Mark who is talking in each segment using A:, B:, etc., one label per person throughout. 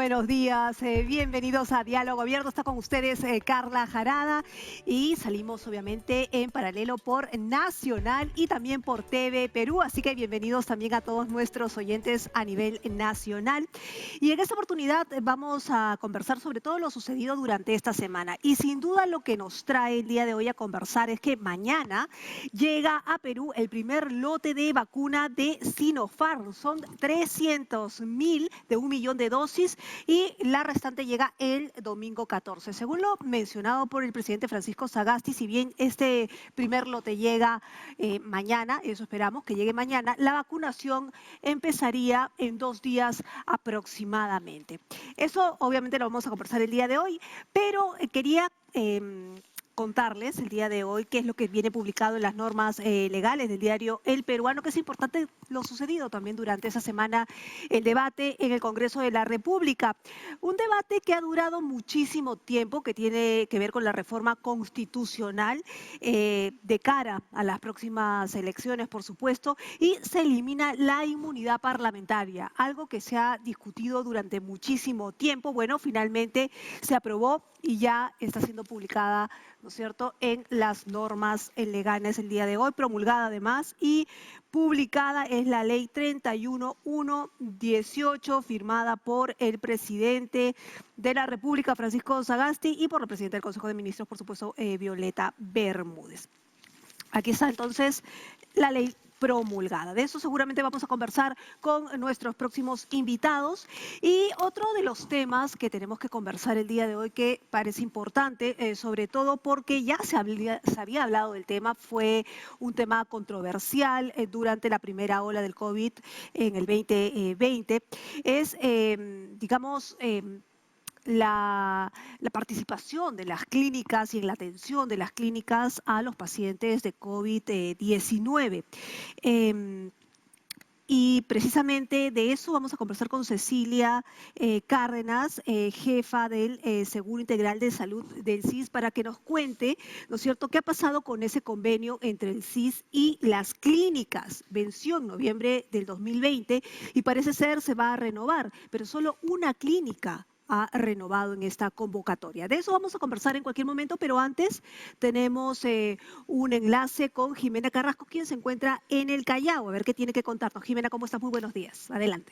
A: buenos días, bienvenidos a Diálogo Abierto. Está con ustedes Carla Jarada y salimos obviamente en paralelo por Nacional y también por TV Perú, así que bienvenidos también a todos nuestros oyentes a nivel nacional. Y en esta oportunidad vamos a conversar sobre todo lo sucedido durante esta semana y sin duda lo que nos trae el día de hoy a conversar es que mañana llega a Perú el primer lote de vacuna de Sinopharm. Son 300.000 de 1 millón de dosis y la restante llega el domingo 14. Según lo mencionado por el presidente Francisco Sagasti, si bien este primer lote llega mañana, eso esperamos que llegue mañana, la vacunación empezaría en 2 días aproximadamente. Eso obviamente lo vamos a conversar el día de hoy, pero quería contarles el día de hoy qué es lo que viene publicado en las normas legales del diario El Peruano, que es importante lo sucedido también durante esa semana, el debate en el Congreso de la República. Un debate que ha durado muchísimo tiempo, que tiene que ver con la reforma constitucional de cara a las próximas elecciones, por supuesto, y se elimina la inmunidad parlamentaria, algo que se ha discutido durante muchísimo tiempo. Bueno, finalmente se aprobó y ya está siendo publicada, ¿no es cierto?, en las normas legales el día de hoy, promulgada además y publicada es la ley 31118, firmada por el presidente de la República, Francisco Sagasti, y por la presidenta del Consejo de Ministros, por supuesto, Violeta Bermúdez. Aquí está entonces la ley promulgada. De eso seguramente vamos a conversar con nuestros próximos invitados. Y otro de los temas que tenemos que conversar el día de hoy que parece importante, sobre todo porque ya se había hablado del tema, fue un tema controversial durante la primera ola del COVID en el 2020, es, digamos, la participación de las clínicas y en la atención de las clínicas a los pacientes de COVID-19. Y precisamente de eso vamos a conversar con Cecilia Cárdenas, jefa del Seguro Integral de Salud del CIS, para que nos cuente, ¿no es cierto?, qué ha pasado con ese convenio entre el CIS y las clínicas. Venció en noviembre del 2020 y parece ser se va a renovar, pero solo una clínica ha renovado en esta convocatoria. De eso vamos a conversar en cualquier momento, pero antes tenemos un enlace con Jimena Carrasco, quien se encuentra en el Callao. A ver qué tiene que contarnos. Jimena, ¿cómo estás? Muy buenos días. Adelante.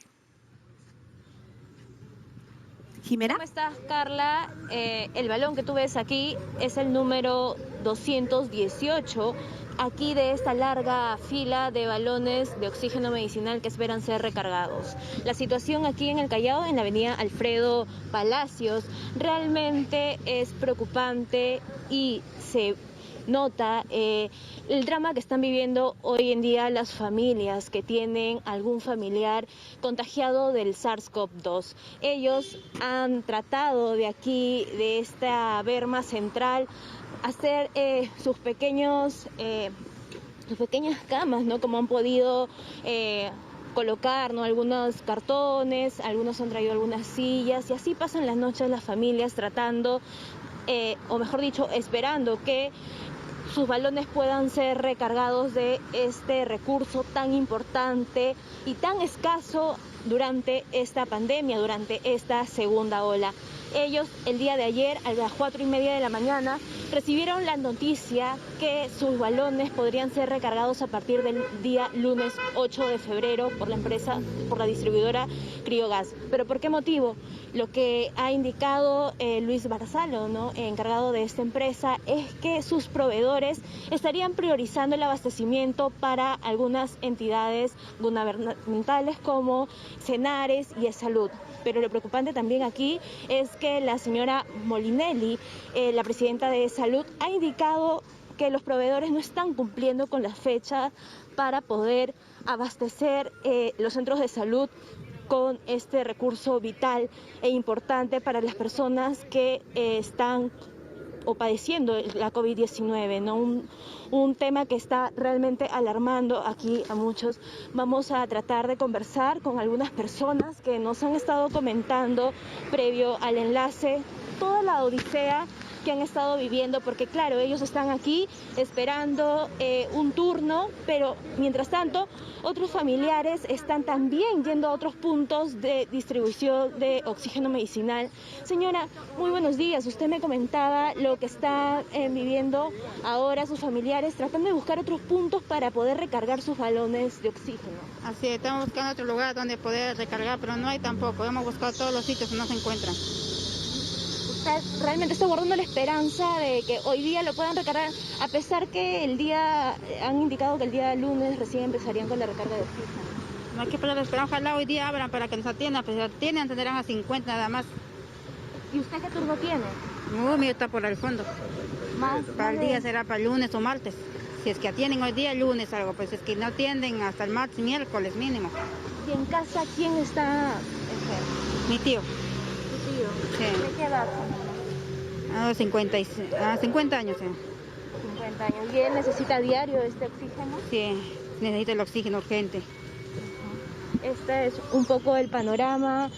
A: Jimena.
B: ¿Cómo estás, Carla? El balón que tú ves aquí es el número 218, aquí de esta larga fila de balones de oxígeno medicinal que esperan ser recargados. La situación aquí en el Callao, en la avenida Alfredo Palacios, realmente es preocupante y se nota el drama que están viviendo hoy en día las familias que tienen algún familiar contagiado del SARS-CoV-2. Ellos han tratado de aquí, de esta berma central, hacer sus pequeñas camas, ¿no? Como han podido colocar, ¿no?, algunos cartones, algunos han traído algunas sillas y así pasan las noches las familias tratando, o mejor dicho, esperando que sus balones puedan ser recargados de este recurso tan importante y tan escaso durante esta pandemia, durante esta segunda ola. Ellos el día de ayer a las 4:30 de la mañana recibieron la noticia que sus balones podrían ser recargados a partir del día lunes 8 de febrero por la empresa, por la distribuidora Criogas. ¿Pero por qué motivo? Lo que ha indicado Luis Barzalo, ¿no?, encargado de esta empresa, es que sus proveedores estarían priorizando el abastecimiento para algunas entidades gubernamentales como Senares y Salud. Pero lo preocupante también aquí es que la señora Molinelli, la presidenta de Salud, ha indicado que los proveedores no están cumpliendo con la fecha para poder abastecer los centros de salud con este recurso vital e importante para las personas que están o padeciendo la COVID-19, ¿no? Un tema que está realmente alarmando aquí a muchos. Vamos a tratar de conversar con algunas personas que nos han estado comentando previo al enlace toda la odisea que han estado viviendo, porque claro, ellos están aquí esperando un turno, pero mientras tanto otros familiares están también yendo a otros puntos de distribución de oxígeno medicinal. Señora, muy buenos días. Usted me comentaba lo que está viviendo ahora sus familiares, tratando de buscar otros puntos para poder recargar sus balones de oxígeno.
C: Así es, estamos buscando otro lugar donde poder recargar, pero no hay tampoco. Hemos buscado todos los sitios y no se encuentran.
B: ¿Usted realmente está guardando la esperanza de que hoy día lo puedan recargar, a pesar que han indicado que el día lunes recién empezarían con la recarga de oxígeno?
C: No hay que esperar, ojalá hoy día abran para que nos atiendan, pues si atienden tendrán a 50 nada más.
B: ¿Y usted qué turno tiene?
C: No, mío está por el fondo. Para el día será para el lunes o martes. Si es que atienden hoy día, lunes algo, pues es que no atienden hasta el martes, miércoles mínimo.
B: ¿Y en casa quién está enfermo?
C: Mi tío.
B: ¿Tu tío?
C: Sí.
B: ¿De qué edad?
C: 50 años.
B: 50 años. ¿Y él necesita diario este oxígeno?
C: Sí, necesita el oxígeno urgente.
B: Este es un poco el panorama,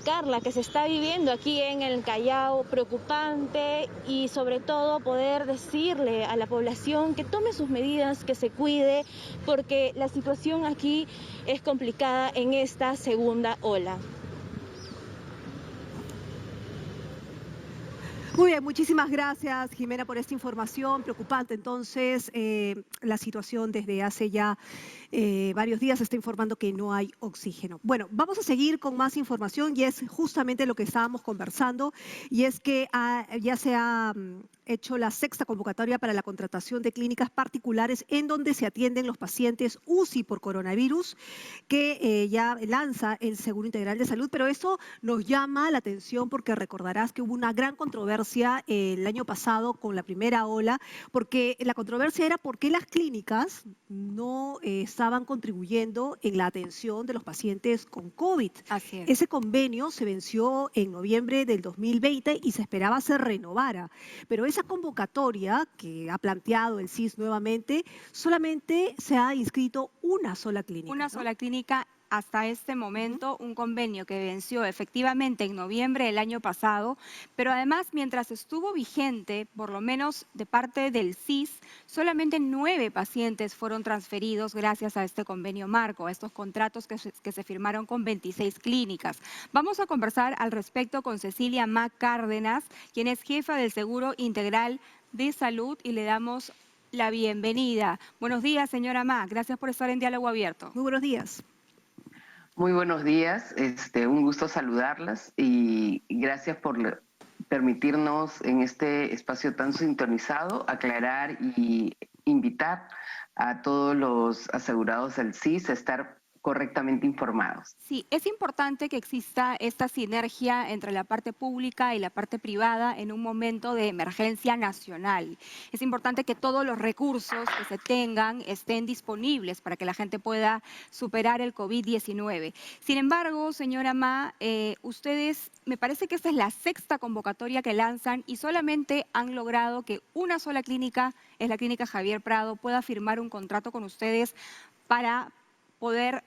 B: Carla, que se está viviendo aquí en el Callao, preocupante, y sobre todo poder decirle a la población que tome sus medidas, que se cuide, porque la situación aquí es complicada en esta segunda ola.
A: Muy bien, muchísimas gracias, Jimena, por esta información. Preocupante, entonces, la situación desde hace ya varios días se está informando que no hay oxígeno. Bueno, vamos a seguir con más información y es justamente lo que estábamos conversando, y es que ya se ha hecho la sexta convocatoria para la contratación de clínicas particulares en donde se atienden los pacientes UCI por coronavirus, que ya lanza el Seguro Integral de Salud, pero eso nos llama la atención porque recordarás que hubo una gran controversia el año pasado con la primera ola, porque la controversia era por qué las clínicas no estaban contribuyendo en la atención de los pacientes con COVID.
D: Así es.
A: Ese convenio se venció en noviembre del 2020 y se esperaba se renovara, pero esa convocatoria que ha planteado el CIS nuevamente, solamente se ha inscrito una sola clínica.
D: Una sola clínica hasta este momento, un convenio que venció efectivamente en noviembre del año pasado, pero además mientras estuvo vigente, por lo menos de parte del CIS, solamente 9 pacientes fueron transferidos gracias a este convenio marco, a estos contratos que se firmaron con 26 clínicas. Vamos a conversar al respecto con Cecilia Ma Cárdenas, quien es jefa del Seguro Integral de Salud, y le damos la bienvenida. Buenos días, señora Ma. Gracias por estar en Diálogo Abierto.
A: Muy buenos días.
E: Muy buenos días, un gusto saludarlas y gracias por permitirnos en este espacio tan sintonizado aclarar y invitar a todos los asegurados del CIS a estar correctamente informados.
D: Sí, es importante que exista esta sinergia entre la parte pública y la parte privada en un momento de emergencia nacional. Es importante que todos los recursos que se tengan estén disponibles para que la gente pueda superar el COVID-19. Sin embargo, señora Ma, ustedes, me parece que esta es la sexta convocatoria que lanzan y solamente han logrado que una sola clínica, es la clínica Javier Prado, pueda firmar un contrato con ustedes para poder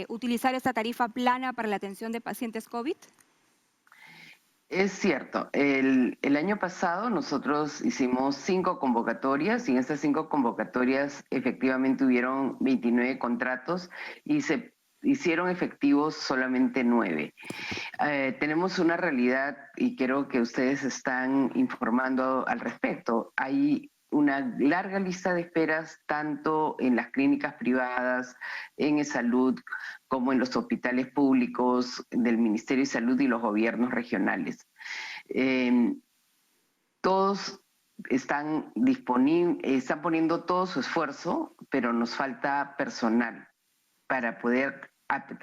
D: utilizar esta tarifa plana para la atención de pacientes COVID?
E: Es cierto, el año pasado nosotros hicimos 5 convocatorias y en estas 5 convocatorias efectivamente hubieron 29 contratos y se hicieron efectivos solamente 9. Tenemos una realidad y creo que ustedes están informando al respecto. Hay una larga lista de esperas tanto en las clínicas privadas, en salud, como en los hospitales públicos del Ministerio de Salud y los gobiernos regionales. Todos están poniendo todo su esfuerzo, pero nos falta personal para poder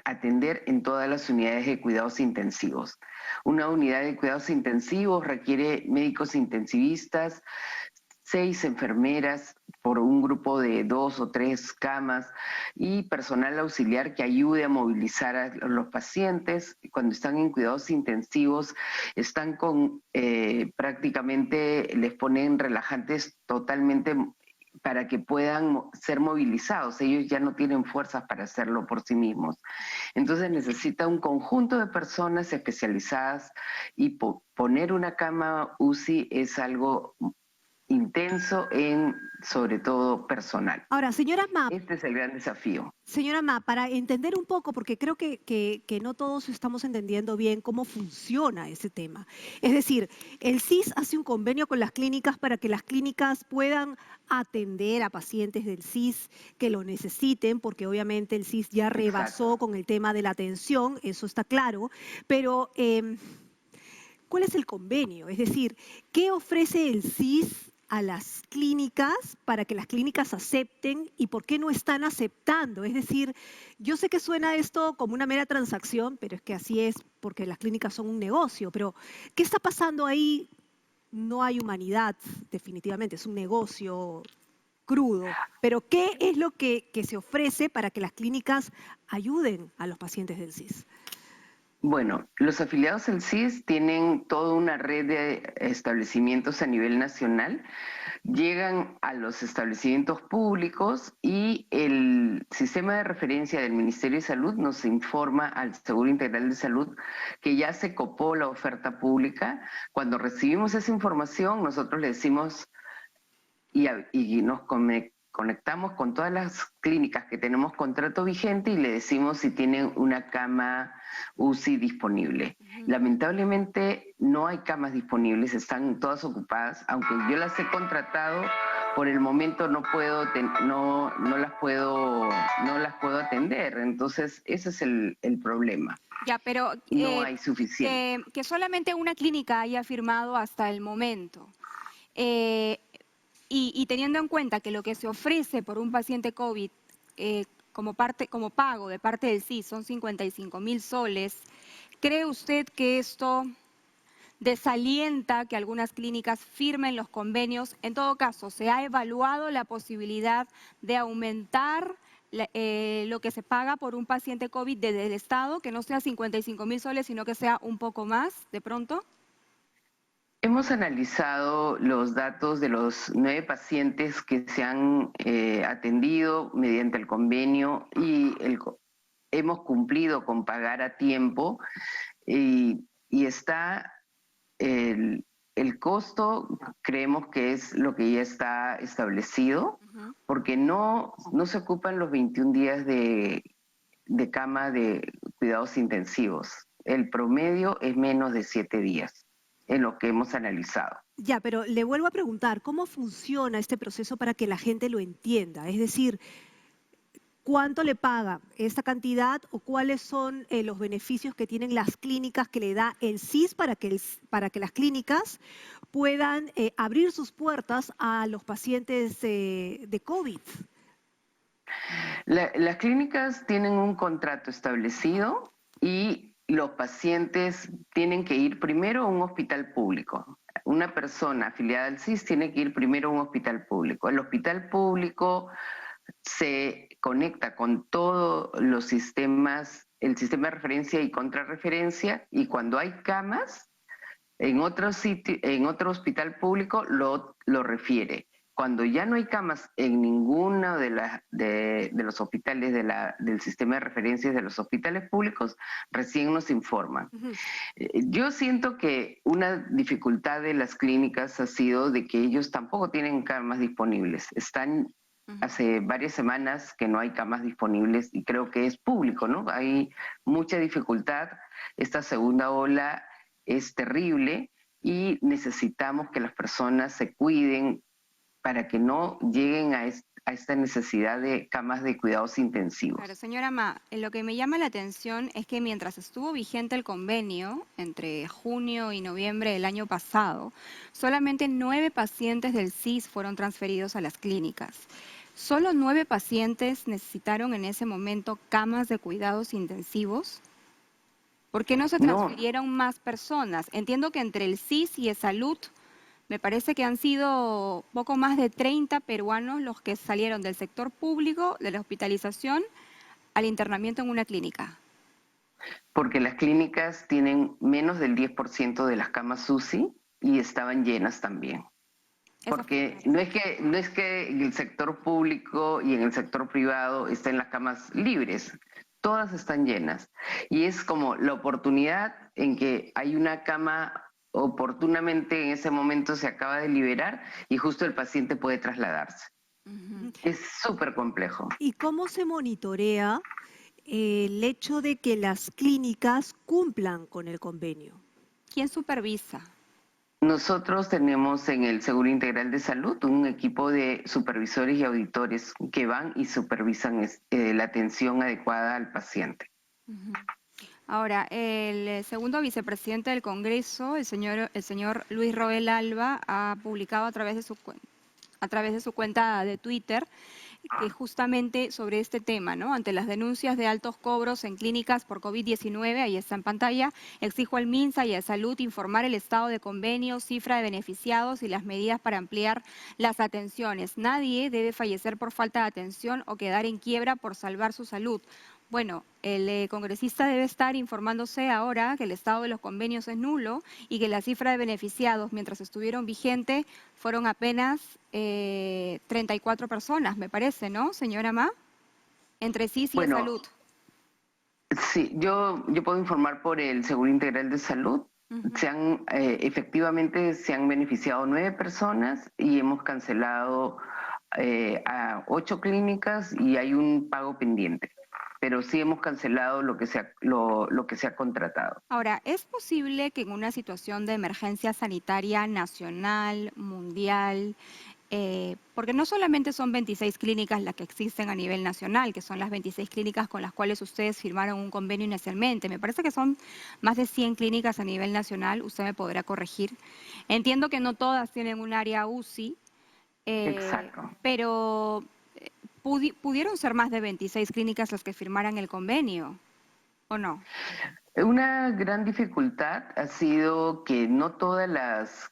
E: atender en todas las unidades de cuidados intensivos. Una unidad de cuidados intensivos requiere médicos intensivistas, 6 enfermeras por un grupo de 2 o 3 camas y personal auxiliar que ayude a movilizar a los pacientes. Cuando están en cuidados intensivos, están con prácticamente les ponen relajantes totalmente para que puedan ser movilizados. Ellos ya no tienen fuerzas para hacerlo por sí mismos. Entonces necesita un conjunto de personas especializadas y poner una cama UCI es algo intenso sobre todo personal.
A: Ahora, señora Ma,
E: Este es el gran desafío.
A: señora Ma, para entender un poco, porque creo que no todos estamos entendiendo bien cómo funciona ese tema. Es decir, el CIS hace un convenio con las clínicas para que las clínicas puedan atender a pacientes del CIS que lo necesiten, porque obviamente el CIS ya rebasó
E: Exacto.
A: con el tema de la atención, eso está claro, pero ¿cuál es el convenio? Es decir, ¿qué ofrece el CIS a las clínicas para que las clínicas acepten y por qué no están aceptando? Es decir, yo sé que suena esto como una mera transacción, pero es que así es porque las clínicas son un negocio. Pero, ¿qué está pasando ahí? No hay humanidad, definitivamente, es un negocio crudo. Pero, ¿qué es lo que se ofrece para que las clínicas ayuden a los pacientes del CIS?
E: Bueno, los afiliados al CIS tienen toda una red de establecimientos a nivel nacional, llegan a los establecimientos públicos y el sistema de referencia del Ministerio de Salud nos informa al Seguro Integral de Salud que ya se copó la oferta pública. Cuando recibimos esa información, nosotros le decimos y nos conectamos con todas las clínicas que tenemos contrato vigente y le decimos si tienen una cama UCI disponible. Lamentablemente no hay camas disponibles, están todas ocupadas, aunque yo las he contratado, por el momento no las puedo atender. Entonces ese es el problema.
D: Ya, pero
E: No hay suficiente.
D: que solamente una clínica haya firmado hasta el momento. Y teniendo en cuenta que lo que se ofrece por un paciente COVID como pago de parte del CIS son 55.000 soles, ¿cree usted que esto desalienta que algunas clínicas firmen los convenios? En todo caso, ¿se ha evaluado la posibilidad de aumentar lo que se paga por un paciente COVID desde el Estado, que no sea 55.000 soles, sino que sea un poco más de pronto?
E: Hemos analizado los datos de los 9 pacientes que se han atendido mediante el convenio y hemos cumplido con pagar a tiempo y está el costo, creemos que es lo que ya está establecido, porque no se ocupan los 21 días de cama de cuidados intensivos. El promedio es menos de 7 días. En lo que hemos analizado.
A: Ya, pero le vuelvo a preguntar, ¿cómo funciona este proceso para que la gente lo entienda? Es decir, ¿cuánto le paga esta cantidad o cuáles son los beneficios que tienen las clínicas que le da el CIS para que las clínicas puedan abrir sus puertas a los pacientes de COVID?
E: Las clínicas tienen un contrato establecido y los pacientes tienen que ir primero a un hospital público. Una persona afiliada al CIS tiene que ir primero a un hospital público. El hospital público se conecta con todos los sistemas, el sistema de referencia y contrarreferencia, y cuando hay camas, en otro hospital público lo refiere. Cuando ya no hay camas en ninguno de los hospitales del sistema de referencias de los hospitales públicos, recién nos informan. Yo siento que una dificultad de las clínicas ha sido de que ellos tampoco tienen camas disponibles. Están hace varias semanas que no hay camas disponibles y creo que es público, ¿no? Hay mucha dificultad. Esta segunda ola es terrible y necesitamos que las personas se cuiden para que no lleguen a esta necesidad de camas de cuidados intensivos.
D: Claro, señora Ma, lo que me llama la atención es que mientras estuvo vigente el convenio, entre junio y noviembre del año pasado, solamente 9 pacientes del CIS fueron transferidos a las clínicas. ¿Solo 9 pacientes necesitaron en ese momento camas de cuidados intensivos? ¿Por qué no se transfirieron más personas? Entiendo que entre el CIS y ESalud, me parece que han sido poco más de 30 peruanos los que salieron del sector público, de la hospitalización, al internamiento en una clínica.
E: Porque las clínicas tienen menos del 10% de las camas UCI y estaban llenas también.
D: Eso
E: porque
D: fue.
E: no es que en el sector público y en el sector privado estén las camas libres, todas están llenas. Y es como la oportunidad en que hay una cama oportunamente en ese momento se acaba de liberar y justo el paciente puede trasladarse.
D: Ujú.
E: Es súper complejo.
A: ¿Y cómo se monitorea el hecho de que las clínicas cumplan con el convenio?
D: ¿Quién supervisa?
E: Nosotros tenemos en el Seguro Integral de Salud un equipo de supervisores y auditores que van y supervisan la atención adecuada al paciente.
D: Ujú. Ahora, el segundo vicepresidente del Congreso, el señor Luis Roel Alba, ha publicado a través de su cuenta de Twitter que justamente sobre este tema, ¿no? Ante las denuncias de altos cobros en clínicas por COVID-19, ahí está en pantalla, exijo al MINSA y a Salud informar el estado de convenios, cifra de beneficiados y las medidas para ampliar las atenciones. Nadie debe fallecer por falta de atención o quedar en quiebra por salvar su salud. Bueno, el congresista debe estar informándose ahora que el estado de los convenios es nulo y que la cifra de beneficiados mientras estuvieron vigentes fueron apenas 34 personas, me parece, ¿no, señora Ma? Entre CIS y de
E: Bueno,
D: salud.
E: sí, yo puedo informar por el Seguro Integral de Salud.
D: Ujú.
E: Efectivamente se han beneficiado 9 personas y hemos cancelado a 8 clínicas y hay un pago pendiente. Pero sí hemos cancelado lo que se ha contratado.
D: Ahora, ¿es posible que en una situación de emergencia sanitaria nacional, mundial, porque no solamente son 26 clínicas las que existen a nivel nacional, que son las 26 clínicas con las cuales ustedes firmaron un convenio inicialmente, me parece que son más de 100 clínicas a nivel nacional, usted me podrá corregir. Entiendo que no todas tienen un área UCI,
E: Exacto.
D: pero pudieron ser más de 26 clínicas las que firmaran el convenio, ¿o no?
E: Una gran dificultad ha sido que no todas las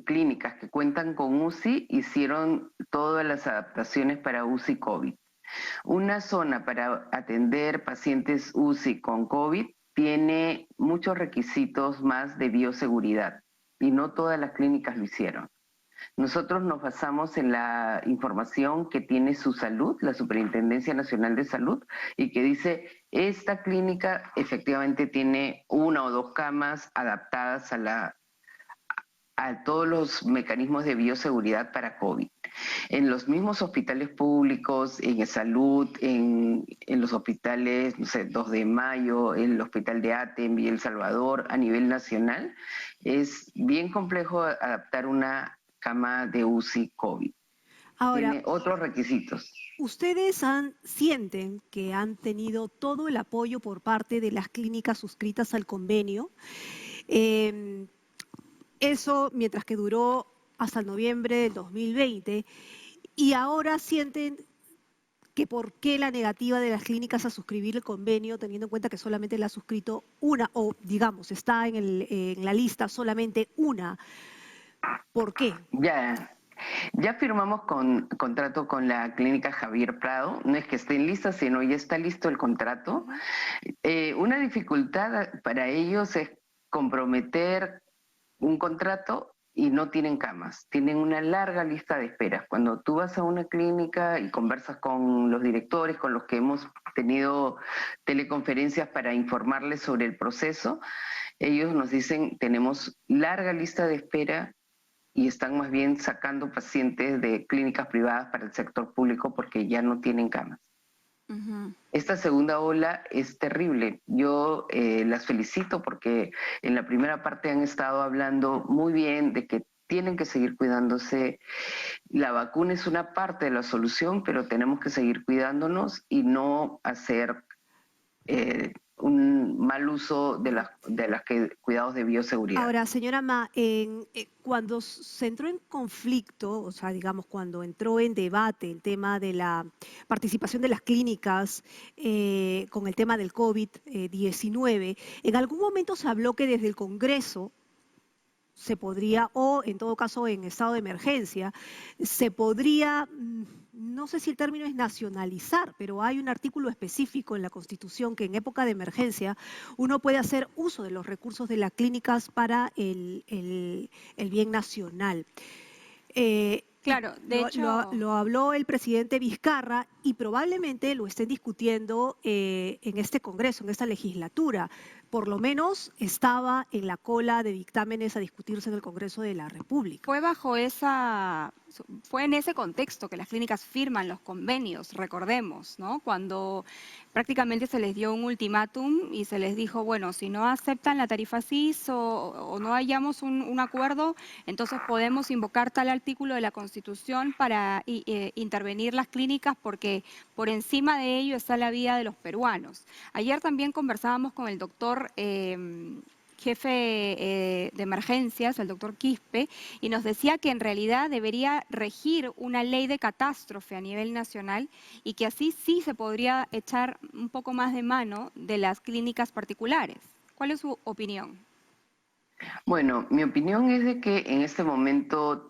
E: clínicas que cuentan con UCI hicieron todas las adaptaciones para UCI COVID. Una zona para atender pacientes UCI con COVID tiene muchos requisitos más de bioseguridad y no todas las clínicas lo hicieron. Nosotros nos basamos en la información que tiene su salud, la Superintendencia Nacional de Salud, y que dice, esta clínica efectivamente tiene 1 o 2 camas adaptadas a todos los mecanismos de bioseguridad para COVID. En los mismos hospitales públicos, en salud, en los hospitales, no sé, 2 de Mayo, el hospital de Atem y El Salvador, a nivel nacional, es bien complejo adaptar una cama de UCI COVID.
A: Ahora,
E: Tiene otros requisitos.
A: ¿ustedes sienten que han tenido todo el apoyo por parte de las clínicas suscritas al convenio? Eso mientras que duró hasta el noviembre del 2020 y ahora sienten que por qué la negativa de las clínicas a suscribir el convenio, teniendo en cuenta que solamente la ha suscrito una, o digamos, está en la lista solamente una. ¿Por qué?
E: Ya firmamos contrato con la clínica Javier Prado. No es que estén listas, sino ya está listo el contrato. Una dificultad para ellos es comprometer un contrato y no tienen camas. Tienen una larga lista de espera. Cuando tú vas a una clínica y conversas con los directores, con los que hemos tenido teleconferencias para informarles sobre el proceso, ellos nos dicen, tenemos larga lista de espera y están más bien sacando pacientes de clínicas privadas para el sector público porque ya no tienen camas.
D: Ujú.
E: Esta segunda ola es terrible. Yo las felicito porque en la primera parte han estado hablando muy bien de que tienen que seguir cuidándose. La vacuna es una parte de la solución, pero tenemos que seguir cuidándonos y no hacer un mal uso de las cuidados de bioseguridad.
A: Ahora, señora Ma, cuando se entró en conflicto, o sea, digamos, cuando entró en debate el tema de la participación de las clínicas con el tema del COVID-19, en algún momento se habló que desde el Congreso se podría, o en todo caso en estado de emergencia, se podría, no sé si el término es nacionalizar, pero hay un artículo específico en la Constitución que en época de emergencia uno puede hacer uso de los recursos de las clínicas para el bien nacional.
D: Claro, de hecho...
A: Lo habló el presidente Vizcarra y probablemente lo estén discutiendo en este Congreso, en esta legislatura. Por lo menos estaba en la cola de dictámenes a discutirse en el Congreso de la República.
D: Fue en ese contexto que las clínicas firman los convenios, recordemos, ¿no? Cuando prácticamente se les dio un ultimátum y se les dijo, bueno, si no aceptan la tarifa SIS o no hallamos un acuerdo, entonces podemos invocar tal artículo de la Constitución para intervenir las clínicas porque por encima de ello está la vida de los peruanos. Ayer también conversábamos con el doctor jefe de emergencias, el doctor Quispe, y nos decía que en realidad debería regir una ley de catástrofe a nivel nacional y que así sí se podría echar un poco más de mano de las clínicas particulares. ¿Cuál es su opinión?
E: Bueno, mi opinión es de que en este momento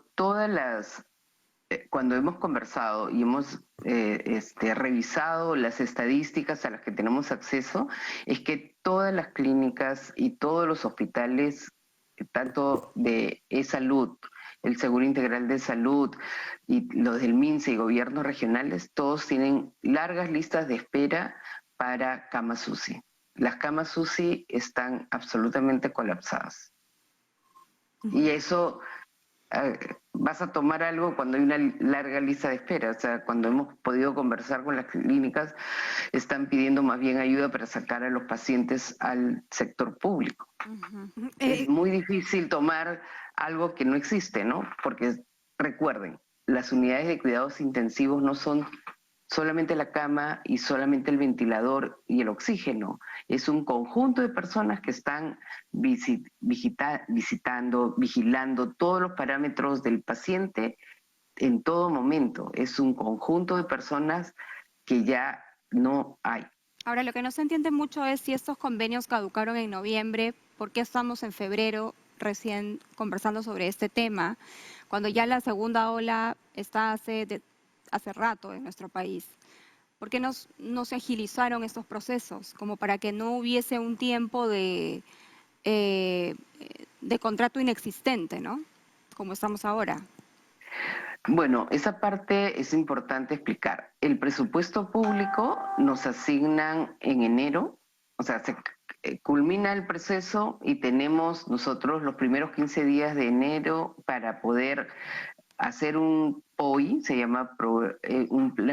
E: cuando hemos conversado y hemos revisado las estadísticas a las que tenemos acceso, es que todas las clínicas y todos los hospitales, tanto de e-salud, el Seguro Integral de Salud y los del MINSA y gobiernos regionales, todos tienen largas listas de espera para camas UCI. Las camas UCI están absolutamente colapsadas. Y eso... vas a tomar algo cuando hay una larga lista de espera. O sea, cuando hemos podido conversar con las clínicas, están pidiendo más bien ayuda para sacar a los pacientes al sector público. Es muy difícil tomar algo que no existe, ¿no? Porque recuerden, las unidades de cuidados intensivos no son solamente la cama y solamente el ventilador y el oxígeno. Es un conjunto de personas que están visitando, vigilando todos los parámetros del paciente en todo momento. Es un conjunto de personas que ya no hay.
D: Ahora, lo que no se entiende mucho es si estos convenios caducaron en noviembre, ¿por qué estamos en febrero recién conversando sobre este tema, cuando ya la segunda ola está hace rato en nuestro país? ¿Por qué no se agilizaron estos procesos como para que no hubiese un tiempo de contrato inexistente, ¿no? Como estamos ahora.
E: Bueno, esa parte es importante explicar. El presupuesto público nos asignan en enero, o sea, se culmina el proceso y tenemos nosotros los primeros 15 días de enero para poder hacer un POI, se llama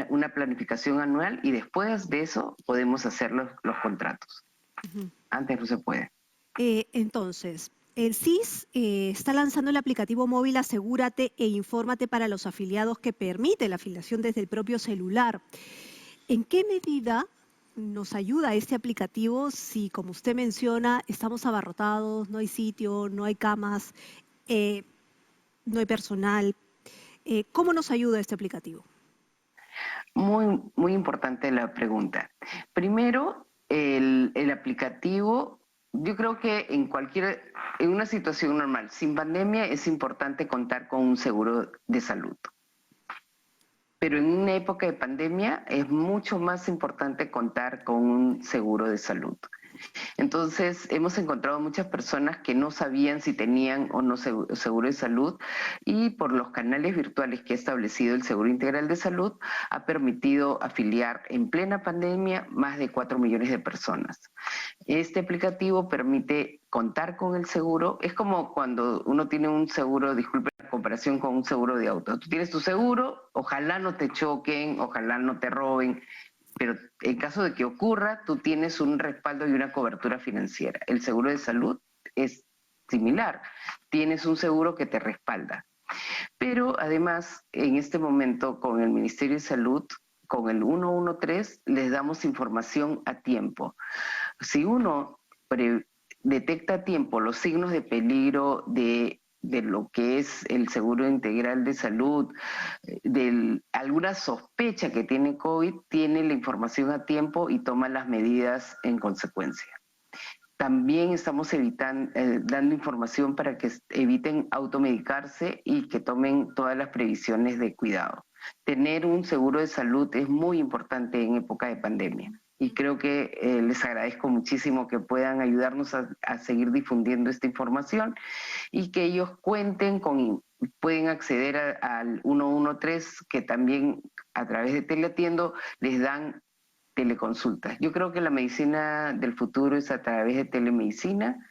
E: una planificación anual, y después de eso podemos hacer los contratos. Antes no se puede.
A: Entonces, el CIS está lanzando el aplicativo móvil Asegúrate e Infórmate para los afiliados que permite la afiliación desde el propio celular. ¿En qué medida nos ayuda este aplicativo si, como usted menciona, estamos abarrotados, no hay sitio, no hay camas, no hay personal? ¿Cómo nos ayuda este aplicativo?
E: Muy, muy importante la pregunta. Primero, el aplicativo, yo creo que en una situación normal, sin pandemia, es importante contar con un seguro de salud. Pero en una época de pandemia es mucho más importante contar con un seguro de salud. Entonces, hemos encontrado muchas personas que no sabían si tenían o no seguro de salud, y por los canales virtuales que ha establecido el Seguro Integral de Salud, ha permitido afiliar en plena pandemia más de 4 millones de personas. Este aplicativo permite contar con el seguro. Es como cuando uno tiene un seguro, disculpe la comparación, con un seguro de auto. Tú tienes tu seguro, ojalá no te choquen, ojalá no te roben, pero en caso de que ocurra, tú tienes un respaldo y una cobertura financiera. El seguro de salud es similar, tienes un seguro que te respalda. Pero además, en este momento, con el Ministerio de Salud, con el 113, les damos información a tiempo. Si uno detecta a tiempo los signos de peligro de lo que es el Seguro Integral de Salud, de alguna sospecha que tiene COVID, tiene la información a tiempo y toma las medidas en consecuencia. También estamos dando información para que eviten automedicarse y que tomen todas las previsiones de cuidado. Tener un seguro de salud es muy importante en época de pandemia. Y creo que les agradezco muchísimo que puedan ayudarnos a seguir difundiendo esta información y que ellos cuenten con pueden acceder al 113, que también a través de Teleatiendo les dan teleconsultas. Yo creo que la medicina del futuro es a través de telemedicina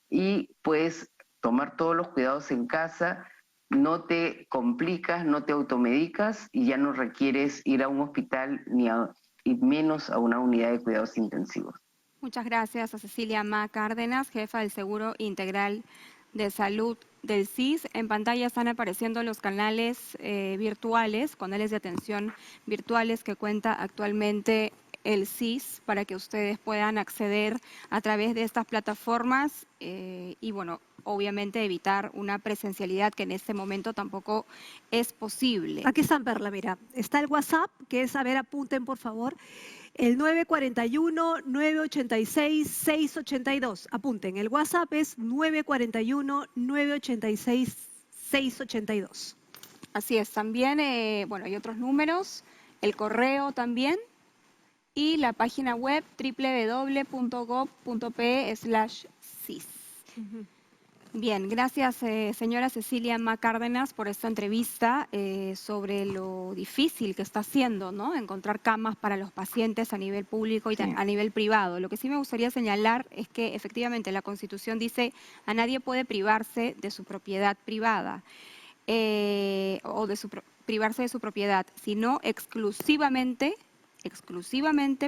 E: y puedes tomar todos los cuidados en casa, no te complicas, no te automedicas y ya no requieres ir a un hospital y menos a una unidad de cuidados intensivos.
D: Muchas gracias a Cecilia Ma Cárdenas, jefa del Seguro Integral de Salud del CIS. En pantalla están apareciendo los canales virtuales, canales de atención virtuales que cuenta actualmente el CIS para que ustedes puedan acceder a través de estas plataformas y, bueno, obviamente evitar una presencialidad que en este momento tampoco es posible.
A: Aquí están, Perla, mira. Está el WhatsApp, que es, a ver, apunten por favor, el 941-986-682. Apunten, el WhatsApp es 941-986-682.
D: Así es, también, bueno, hay otros números, el correo también y la página web www.gov.pe/cis. Bien, gracias señora Cecilia Ma Cárdenas por esta entrevista sobre lo difícil que está haciendo, ¿no? Encontrar camas para los pacientes a nivel público y a nivel privado. Lo que sí me gustaría señalar es que efectivamente la Constitución dice a nadie puede privarse de su propiedad privada o de privarse de su propiedad, sino exclusivamente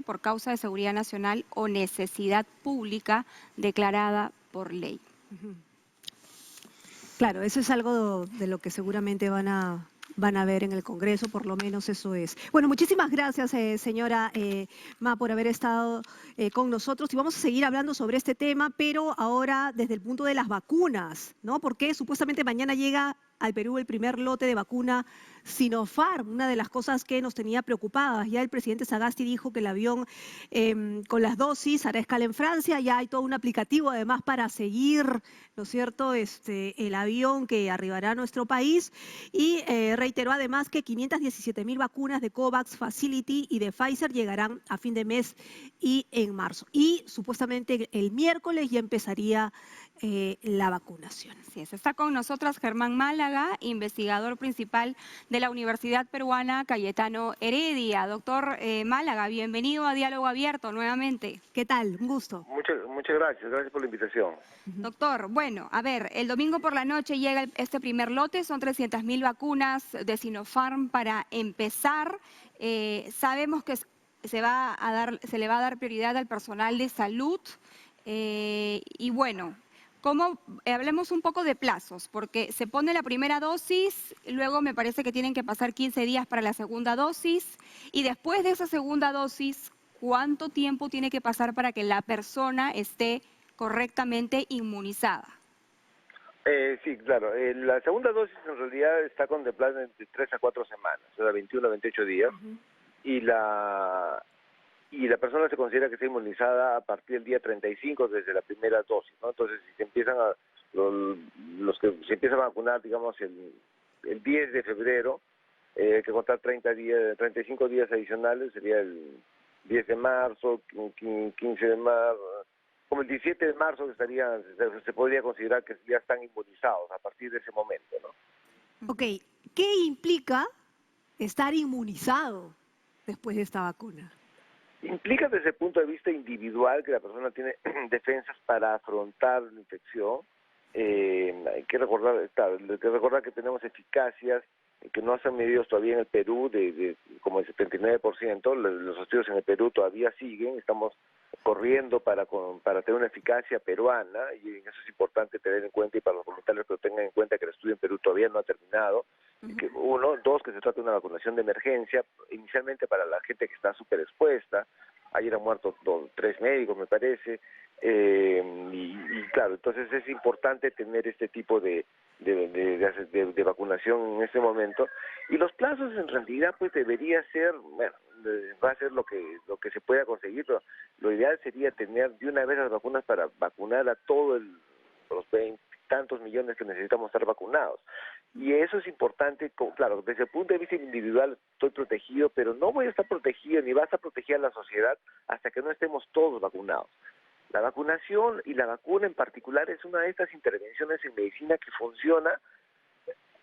D: por causa de seguridad nacional o necesidad pública declarada por ley.
A: Claro, eso es algo de lo que seguramente van a ver en el Congreso, por lo menos eso es. Bueno, muchísimas gracias, señora Ma, por haber estado con nosotros. Y vamos a seguir hablando sobre este tema, pero ahora desde el punto de las vacunas, ¿no? Porque supuestamente mañana llega al Perú el primer lote de vacuna Sinopharm, una de las cosas que nos tenía preocupadas. Ya el presidente Sagasti dijo que el avión con las dosis hará escala en Francia, ya hay todo un aplicativo además para seguir, ¿no es cierto?, el avión que arribará a nuestro país y reiteró además que 517.000 vacunas de COVAX Facility y de Pfizer llegarán a fin de mes y en marzo. Y supuestamente el miércoles ya empezaría la vacunación.
D: Así es. Está con nosotras Germán Málaga, investigador principal de la Universidad Peruana Cayetano Heredia. Doctor Málaga, bienvenido a Diálogo Abierto nuevamente.
A: ¿Qué tal? Un gusto.
F: Muchas gracias por la invitación.
D: Doctor, bueno, a ver, el domingo por la noche llega este primer lote, son 300.000 vacunas de Sinopharm para empezar. Sabemos que se le va a dar prioridad al personal de salud y bueno, hablemos un poco de plazos, porque se pone la primera dosis, luego me parece que tienen que pasar 15 días para la segunda dosis, y después de esa segunda dosis, ¿cuánto tiempo tiene que pasar para que la persona esté correctamente inmunizada?
F: Sí, claro. La segunda dosis en realidad está contemplada entre 3 a 4 semanas, o sea, 21 a 28 días, y la persona se considera que está inmunizada a partir del día 35 desde la primera dosis, ¿no? Entonces, si se empiezan los que se empiezan a vacunar, digamos, el 10 de febrero, hay que contar 35 días adicionales, sería el 10 de marzo, 15 de marzo, como el 17 de marzo se podría considerar que ya están inmunizados a partir de ese momento, ¿no?
A: Ok, ¿qué implica estar inmunizado después de esta vacuna?
F: Implica desde el punto de vista individual que la persona tiene defensas para afrontar la infección. Hay que recordar que tenemos eficacias que no se han medido todavía en el Perú de como el 79%. Los estudios en el Perú todavía siguen. Estamos corriendo para tener una eficacia peruana y eso es importante tener en cuenta y para los voluntarios que lo tengan en cuenta que el estudio en Perú todavía no ha terminado. Dos, que se trata de una vacunación de emergencia, inicialmente para la gente que está súper expuesta. Ayer han muerto 3 médicos, me parece, y claro, entonces es importante tener este tipo de vacunación en este momento. Y los plazos en realidad pues debería ser, bueno, va a ser lo que se pueda conseguir, pero lo ideal sería tener de una vez las vacunas para vacunar a todos los 20 tantos millones que necesitamos estar vacunados. Y eso es importante, claro, desde el punto de vista individual estoy protegido, pero no voy a estar protegido ni va a estar protegida la sociedad hasta que no estemos todos vacunados. La vacunación y la vacuna en particular es una de estas intervenciones en medicina que funciona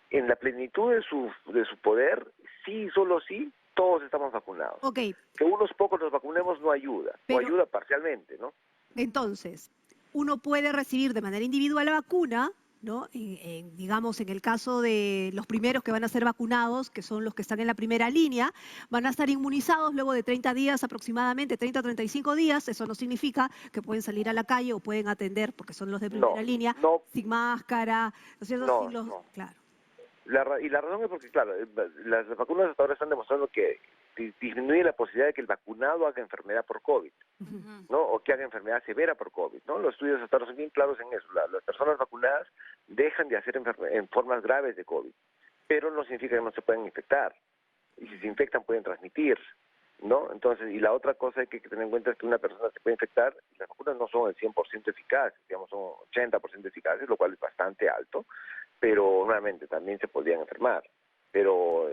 F: en la plenitud de su poder, sí, solo sí, todos estamos vacunados.
A: Ok,
F: Que unos pocos nos vacunemos no ayuda, o
A: Pero-
F: ayuda parcialmente, ¿no?
A: entonces, uno puede recibir de manera individual la vacuna, ¿no? Digamos, en el caso de los primeros que van a ser vacunados, que son los que están en la primera línea, van a estar inmunizados luego de 30 días aproximadamente, 30 a 35 días. Eso no significa que pueden salir a la calle o pueden atender, porque son los de primera línea,
F: no,
A: sin máscara, ¿no es cierto?
F: no,
A: Sin los-
F: no.
A: Claro.
F: Y la razón es porque, claro, las vacunas hasta ahora están demostrando que disminuye la posibilidad de que el vacunado haga enfermedad por COVID, ¿no? O que haga enfermedad severa por COVID, ¿no? Los estudios hasta ahora son bien claros en eso. Las personas vacunadas dejan de hacer en formas graves de COVID, pero no significa que no se puedan infectar. Y si se infectan pueden transmitir, ¿no? Entonces, y la otra cosa que hay que tener en cuenta es que una persona se puede infectar, y las vacunas no son el 100% eficaces, digamos, son 80% eficaces, lo cual es bastante alto, pero nuevamente también se podrían enfermar. Pero,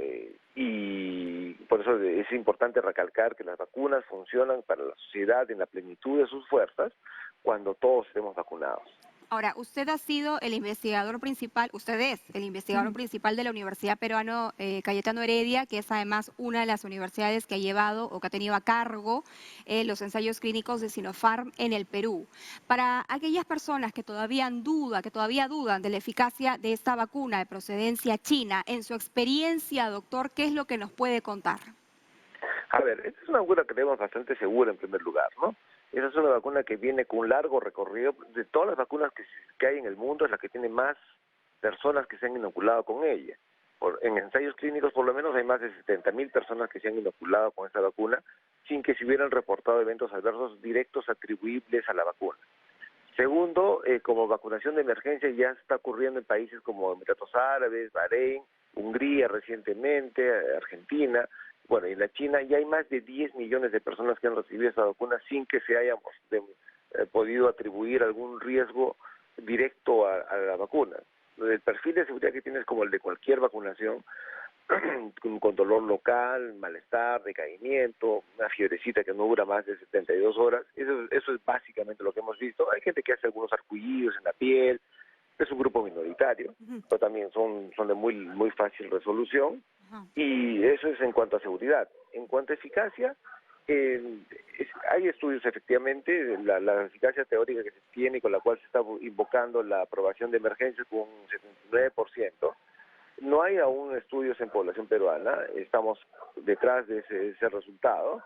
F: y por eso es importante recalcar que las vacunas funcionan para la sociedad en la plenitud de sus fuerzas cuando todos estemos vacunados.
D: Ahora, usted ha sido el investigador principal, usted es el investigador principal de la Universidad Peruana Cayetano Heredia, que es además una de las universidades que ha llevado o que ha tenido a cargo los ensayos clínicos de Sinopharm en el Perú. Para aquellas personas que todavía dudan de la eficacia de esta vacuna de procedencia china, en su experiencia, doctor, ¿qué es lo que nos puede contar?
F: A ver, esta es una vacuna que tenemos bastante segura en primer lugar, ¿no? Esa es una vacuna que viene con un largo recorrido. De todas las vacunas que hay en el mundo, es la que tiene más personas que se han inoculado con ella. En ensayos clínicos, por lo menos, hay más de 70.000 personas que se han inoculado con esta vacuna sin que se hubieran reportado eventos adversos directos atribuibles a la vacuna. Segundo, como vacunación de emergencia ya está ocurriendo en países como Emiratos Árabes, Bahrein, Hungría recientemente, Argentina. Bueno, y en la China ya hay más de 10 millones de personas que han recibido esta vacuna sin que se hayamos podido atribuir algún riesgo directo a la vacuna. El perfil de seguridad que tiene es como el de cualquier vacunación, con dolor local, malestar, decaimiento, una fiebrecita que no dura más de 72 horas. Eso es básicamente lo que hemos visto. Hay gente que hace algunos arpullidos en la piel, es un grupo minoritario, pero también son de muy fácil resolución. Y eso es en cuanto a seguridad. En cuanto a eficacia, hay estudios efectivamente, la eficacia teórica que se tiene y con la cual se está invocando la aprobación de emergencia con un 79%. No hay aún estudios en población peruana, estamos detrás de ese resultado.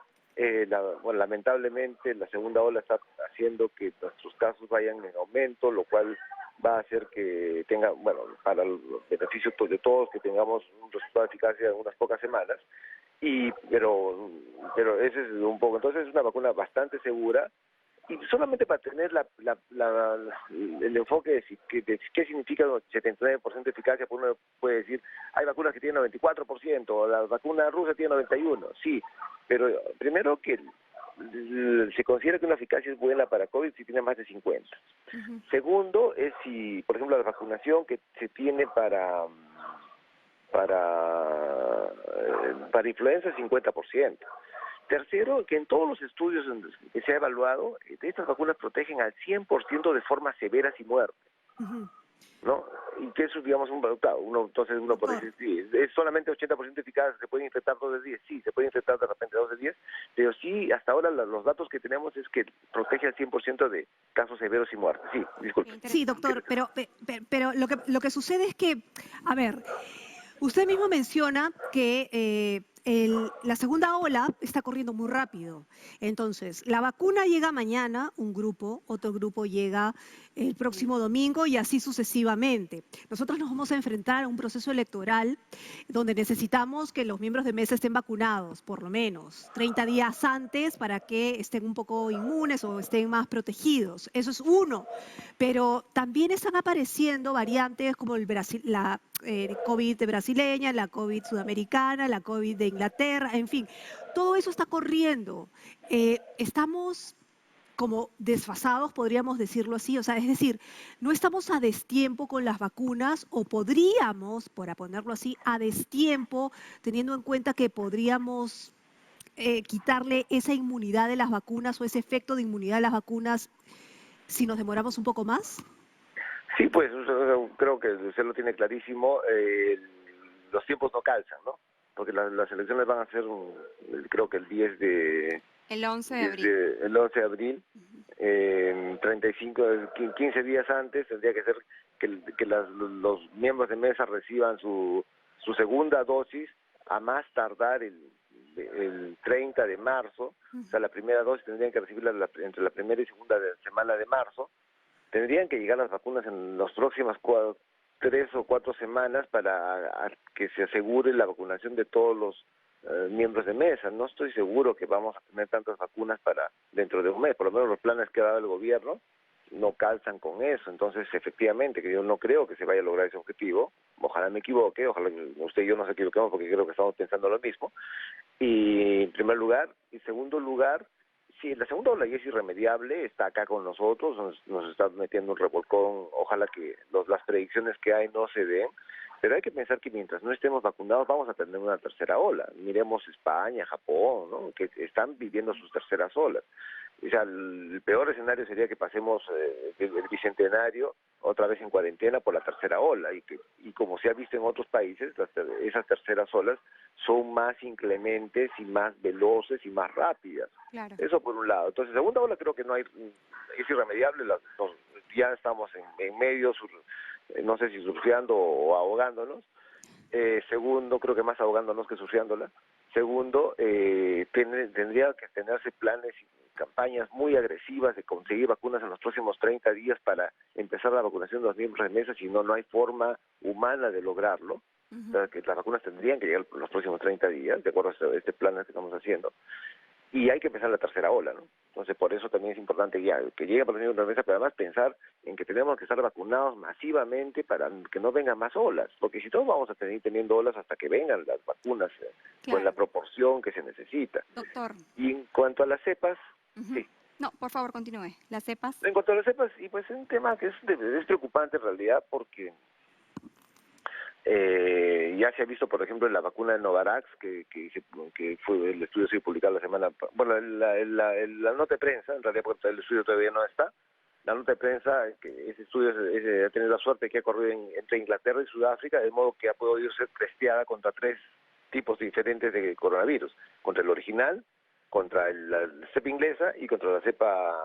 F: Lamentablemente la segunda ola está haciendo que nuestros casos vayan en aumento, lo cual va a hacer que tenga, para el beneficio de todos, que tengamos un resultado de eficacia en unas pocas semanas, pero ese es un poco. Entonces es una vacuna bastante segura, y solamente para tener el enfoque de qué significa 79% de eficacia, pues uno puede decir, hay vacunas que tienen 94%, la vacuna rusa tiene 91%, sí, pero primero que se considera que una eficacia es buena para COVID si tiene más de 50%. Segundo es si, por ejemplo, la vacunación que se tiene para influenza es 50%. Tercero, que en todos los estudios que se ha evaluado, estas vacunas protegen al 100% de formas severas y muerte, ¿no? Y que eso, digamos, entonces uno puede decir, sí, es solamente 80% eficaz, se puede infectar 2 de 10, sí, se puede infectar de repente 2 de 10, pero sí, hasta ahora los datos que tenemos es que protege al 100% de casos severos y muerte. Sí, disculpe.
A: Sí, doctor, pero lo que sucede es que, a ver, usted mismo menciona que la segunda ola está corriendo muy rápido. Entonces, la vacuna llega mañana, un grupo, otro grupo llega el próximo domingo y así sucesivamente. Nosotros nos vamos a enfrentar a un proceso electoral donde necesitamos que los miembros de mesa estén vacunados, por lo menos 30 días antes, para que estén un poco inmunes o estén más protegidos. Eso es uno. Pero también están apareciendo variantes como la COVID brasileña, la COVID sudamericana, la COVID de Inglaterra, en fin, todo eso está corriendo. Estamos como desfasados, podríamos decirlo así, o sea, es decir, no estamos a destiempo con las vacunas, o podríamos, por ponerlo así, a destiempo, teniendo en cuenta que podríamos quitarle esa inmunidad de las vacunas o ese efecto de inmunidad de las vacunas si nos demoramos un poco más.
F: Sí, pues creo que usted lo tiene clarísimo. Los tiempos no calzan, ¿no? Porque las elecciones van a ser, creo que el 10 de...
D: El 11 de abril.
F: El 11 de abril, 15 días antes tendría que ser que los miembros de mesa reciban su segunda dosis a más tardar el 30 de marzo. O sea, la primera dosis tendrían que recibirla entre la primera y segunda semana de marzo. Tendrían que llegar las vacunas en las próximas 3 o 4 semanas para que se asegure la vacunación de todos los miembros de mesa. No estoy seguro que vamos a tener tantas vacunas para dentro de un mes. Por lo menos los planes que ha dado el gobierno no calzan con eso. Entonces, efectivamente, que yo no creo que se vaya a lograr ese objetivo. Ojalá me equivoque, ojalá que usted y yo nos equivoquemos, porque creo que estamos pensando lo mismo. Y en primer lugar. Y en segundo lugar, sí, la segunda ola ya es irremediable, está acá con nosotros, nos está metiendo un revolcón. Ojalá que las predicciones que hay no se den. Pero hay que pensar que mientras no estemos vacunados vamos a tener una tercera ola. Miremos España, Japón, ¿no? Que están viviendo sus terceras olas. O sea, el peor escenario sería que pasemos el bicentenario otra vez en cuarentena por la tercera ola. Y como se ha visto en otros países, esas terceras olas son más inclementes y más veloces y más rápidas.
D: Claro.
F: Eso por un lado. Entonces, segunda ola creo que no hay, es irremediable. Ya estamos en medio, no sé si surfeando o ahogándonos. Segundo, creo que más ahogándonos que surfeándola. Segundo, tendría que tenerse planes y campañas muy agresivas de conseguir vacunas en los próximos 30 días para empezar la vacunación de los miembros de mesa, si no, no hay forma humana de lograrlo. O sea, que las vacunas tendrían que llegar en los próximos 30 días, de acuerdo a este plan que estamos haciendo. Y hay que empezar la tercera ola, ¿no? Entonces, por eso también es importante ya que llegue para los miembros de mesa, pero además pensar en que tenemos que estar vacunados masivamente para que no vengan más olas, porque si todos vamos a seguir teniendo olas hasta que vengan las vacunas con la proporción que se necesita.
D: Doctor.
F: Y en cuanto a las cepas, sí.
D: No, por favor, continúe. ¿Las cepas?
F: En cuanto a las cepas, y pues es un tema que es preocupante en realidad, porque ya se ha visto, por ejemplo, en la vacuna de Novavax, que fue el estudio se publicado la semana, bueno, la nota de prensa, en realidad porque el estudio todavía no está, la nota de prensa, que ese estudio ha tenido la suerte que ha corrido entre Inglaterra y Sudáfrica, de modo que ha podido ser testeada contra 3 tipos diferentes de coronavirus, contra el original, contra la cepa inglesa y contra la cepa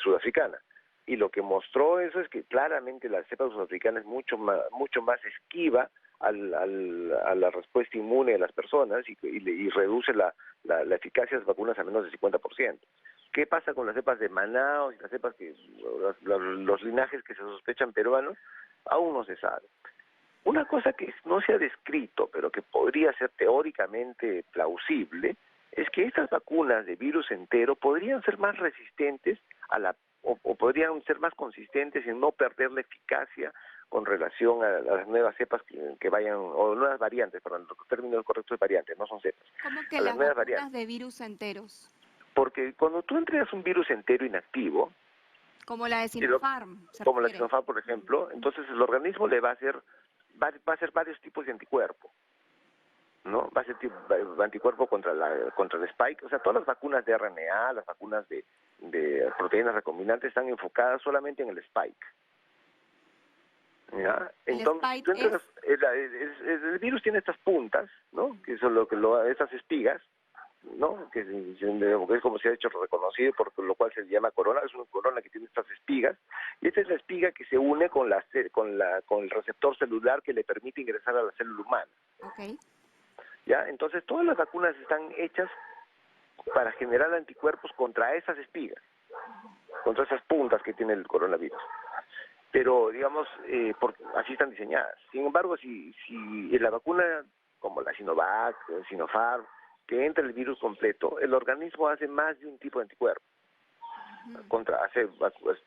F: sudafricana. Y lo que mostró eso es que claramente la cepa sudafricana es mucho más esquiva a la respuesta inmune de las personas y reduce la eficacia de las vacunas a menos del 50%. ¿Qué pasa con las cepas de Manaus y las cepas los linajes que se sospechan peruanos? Aún no se sabe. Una cosa que no se ha descrito, pero que podría ser teóricamente plausible, es que estas vacunas de virus entero podrían ser más resistentes o podrían ser más consistentes en no perder la eficacia con relación a las nuevas cepas que vayan, o nuevas variantes, perdón, el término correcto es variantes, no son cepas.
D: ¿Cómo que las
F: nuevas
D: vacunas
F: variantes
D: de virus enteros?
F: Porque cuando tú entregas un virus entero inactivo,
D: como la de Sinopharm,
F: como la de Sinopharm, por ejemplo, entonces el organismo le va a hacer varios tipos de anticuerpo, ¿no? Va a ser anticuerpo contra el spike. O sea, todas las vacunas de RNA, las vacunas de proteínas recombinantes están enfocadas solamente en el spike. ¿Ya? Entonces, el virus tiene estas puntas, ¿no? Que son estas espigas, ¿no? Que es como se ha hecho reconocido, por lo cual se llama corona. Es una corona que tiene estas espigas, y esta es la espiga que se une con el receptor celular que le permite ingresar a la célula humana.
D: Okay.
F: ¿Ya? Entonces todas las vacunas están hechas para generar anticuerpos contra esas espigas, contra esas puntas que tiene el coronavirus. Pero, digamos, así están diseñadas. Sin embargo, si la vacuna, como la Sinovac, el Sinopharm, que entra el virus completo, el organismo hace más de un tipo de anticuerpo. Hace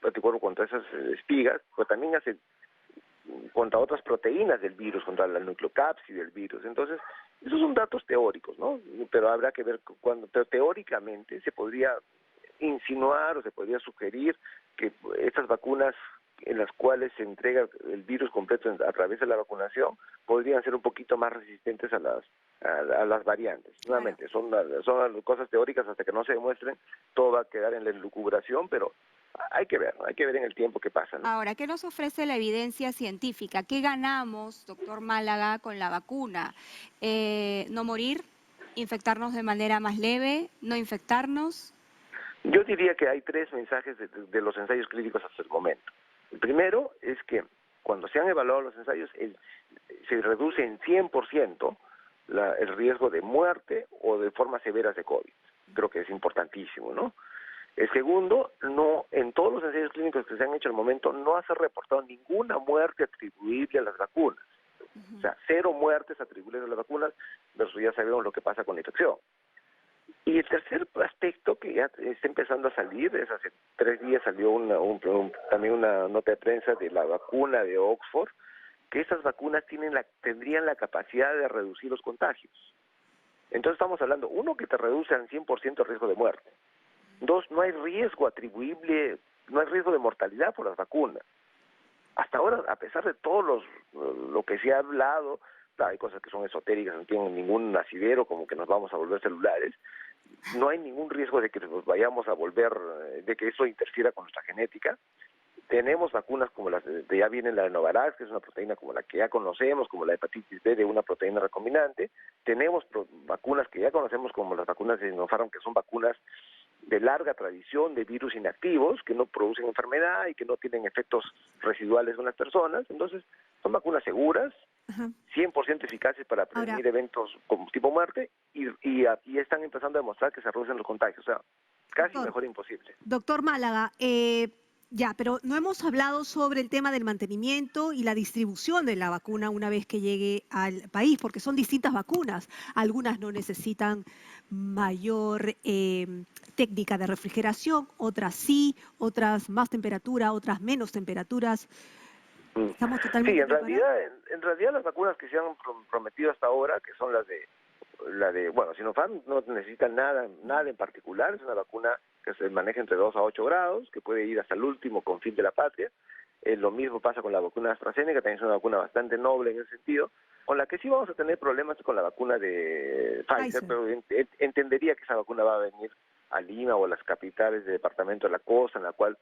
F: anticuerpo contra esas espigas, pero también hace contra otras proteínas del virus, contra la nucleocápside del virus. Entonces, esos son datos teóricos, ¿no? Pero habrá que ver pero teóricamente se podría insinuar o se podría sugerir que estas vacunas en las cuales se entrega el virus completo a través de la vacunación podrían ser un poquito más resistentes a las variantes. Nuevamente, son cosas teóricas hasta que no se demuestren, todo va a quedar en la elucubración, pero hay que ver en el tiempo qué pasa, ¿no?
D: Ahora, ¿qué nos ofrece la evidencia científica? ¿Qué ganamos, doctor Málaga, con la vacuna? ¿No morir? ¿Infectarnos de manera más leve? ¿No infectarnos?
F: Yo diría que hay 3 mensajes de los ensayos clínicos hasta el momento. El primero es que cuando se han evaluado los ensayos, se reduce en 100% el riesgo de muerte o de formas severas de COVID. Creo que es importantísimo, ¿no? El segundo, en todos los ensayos clínicos que se han hecho al momento, no se ha reportado ninguna muerte atribuible a las vacunas. O sea, 0 muertes atribuibles a las vacunas, versus ya sabemos lo que pasa con la infección. Y el tercer aspecto que ya está empezando a salir, es hace 3 días salió también una nota de prensa de la vacuna de Oxford, que esas vacunas tendrían la capacidad de reducir los contagios. Entonces estamos hablando, 1, que te reduce al 100% el riesgo de muerte. 2, no hay riesgo atribuible, no hay riesgo de mortalidad por las vacunas. Hasta ahora, a pesar de todo lo que se ha hablado, hay cosas que son esotéricas, no tienen ningún asidero, como que nos vamos a volver celulares, no hay ningún riesgo de que nos vayamos a volver, de que eso interfiera con nuestra genética. Tenemos vacunas como las de ya viene la de Novavax, que es una proteína como la que ya conocemos, como la hepatitis B de una proteína recombinante. Tenemos vacunas que ya conocemos como las vacunas de Sinopharm, que son vacunas de larga tradición de virus inactivos, que no producen enfermedad y que no tienen efectos residuales en las personas. Entonces, son vacunas seguras, 100% eficaces para prevenir eventos como tipo muerte y están empezando a demostrar que se reducen los contagios. O sea, casi mejor imposible.
A: Doctor Málaga, ya, pero no hemos hablado sobre el tema del mantenimiento y la distribución de la vacuna una vez que llegue al país, porque son distintas vacunas. Algunas no necesitan mayor técnica de refrigeración, otras sí, otras más temperatura, otras menos temperaturas. Estamos totalmente
F: Sí, en realidad las vacunas que se han prometido hasta ahora, que son la de Sinopharm, no necesitan nada en particular. Es una vacuna que se maneja entre 2 a 8 grados, que puede ir hasta el último confín de la patria. Lo mismo pasa con la vacuna AstraZeneca, también es una vacuna bastante noble en ese sentido. Con la que sí vamos a tener problemas con la vacuna de Pfizer, pero entendería que esa vacuna va a venir a Lima o a las capitales del departamento de la costa, en la cual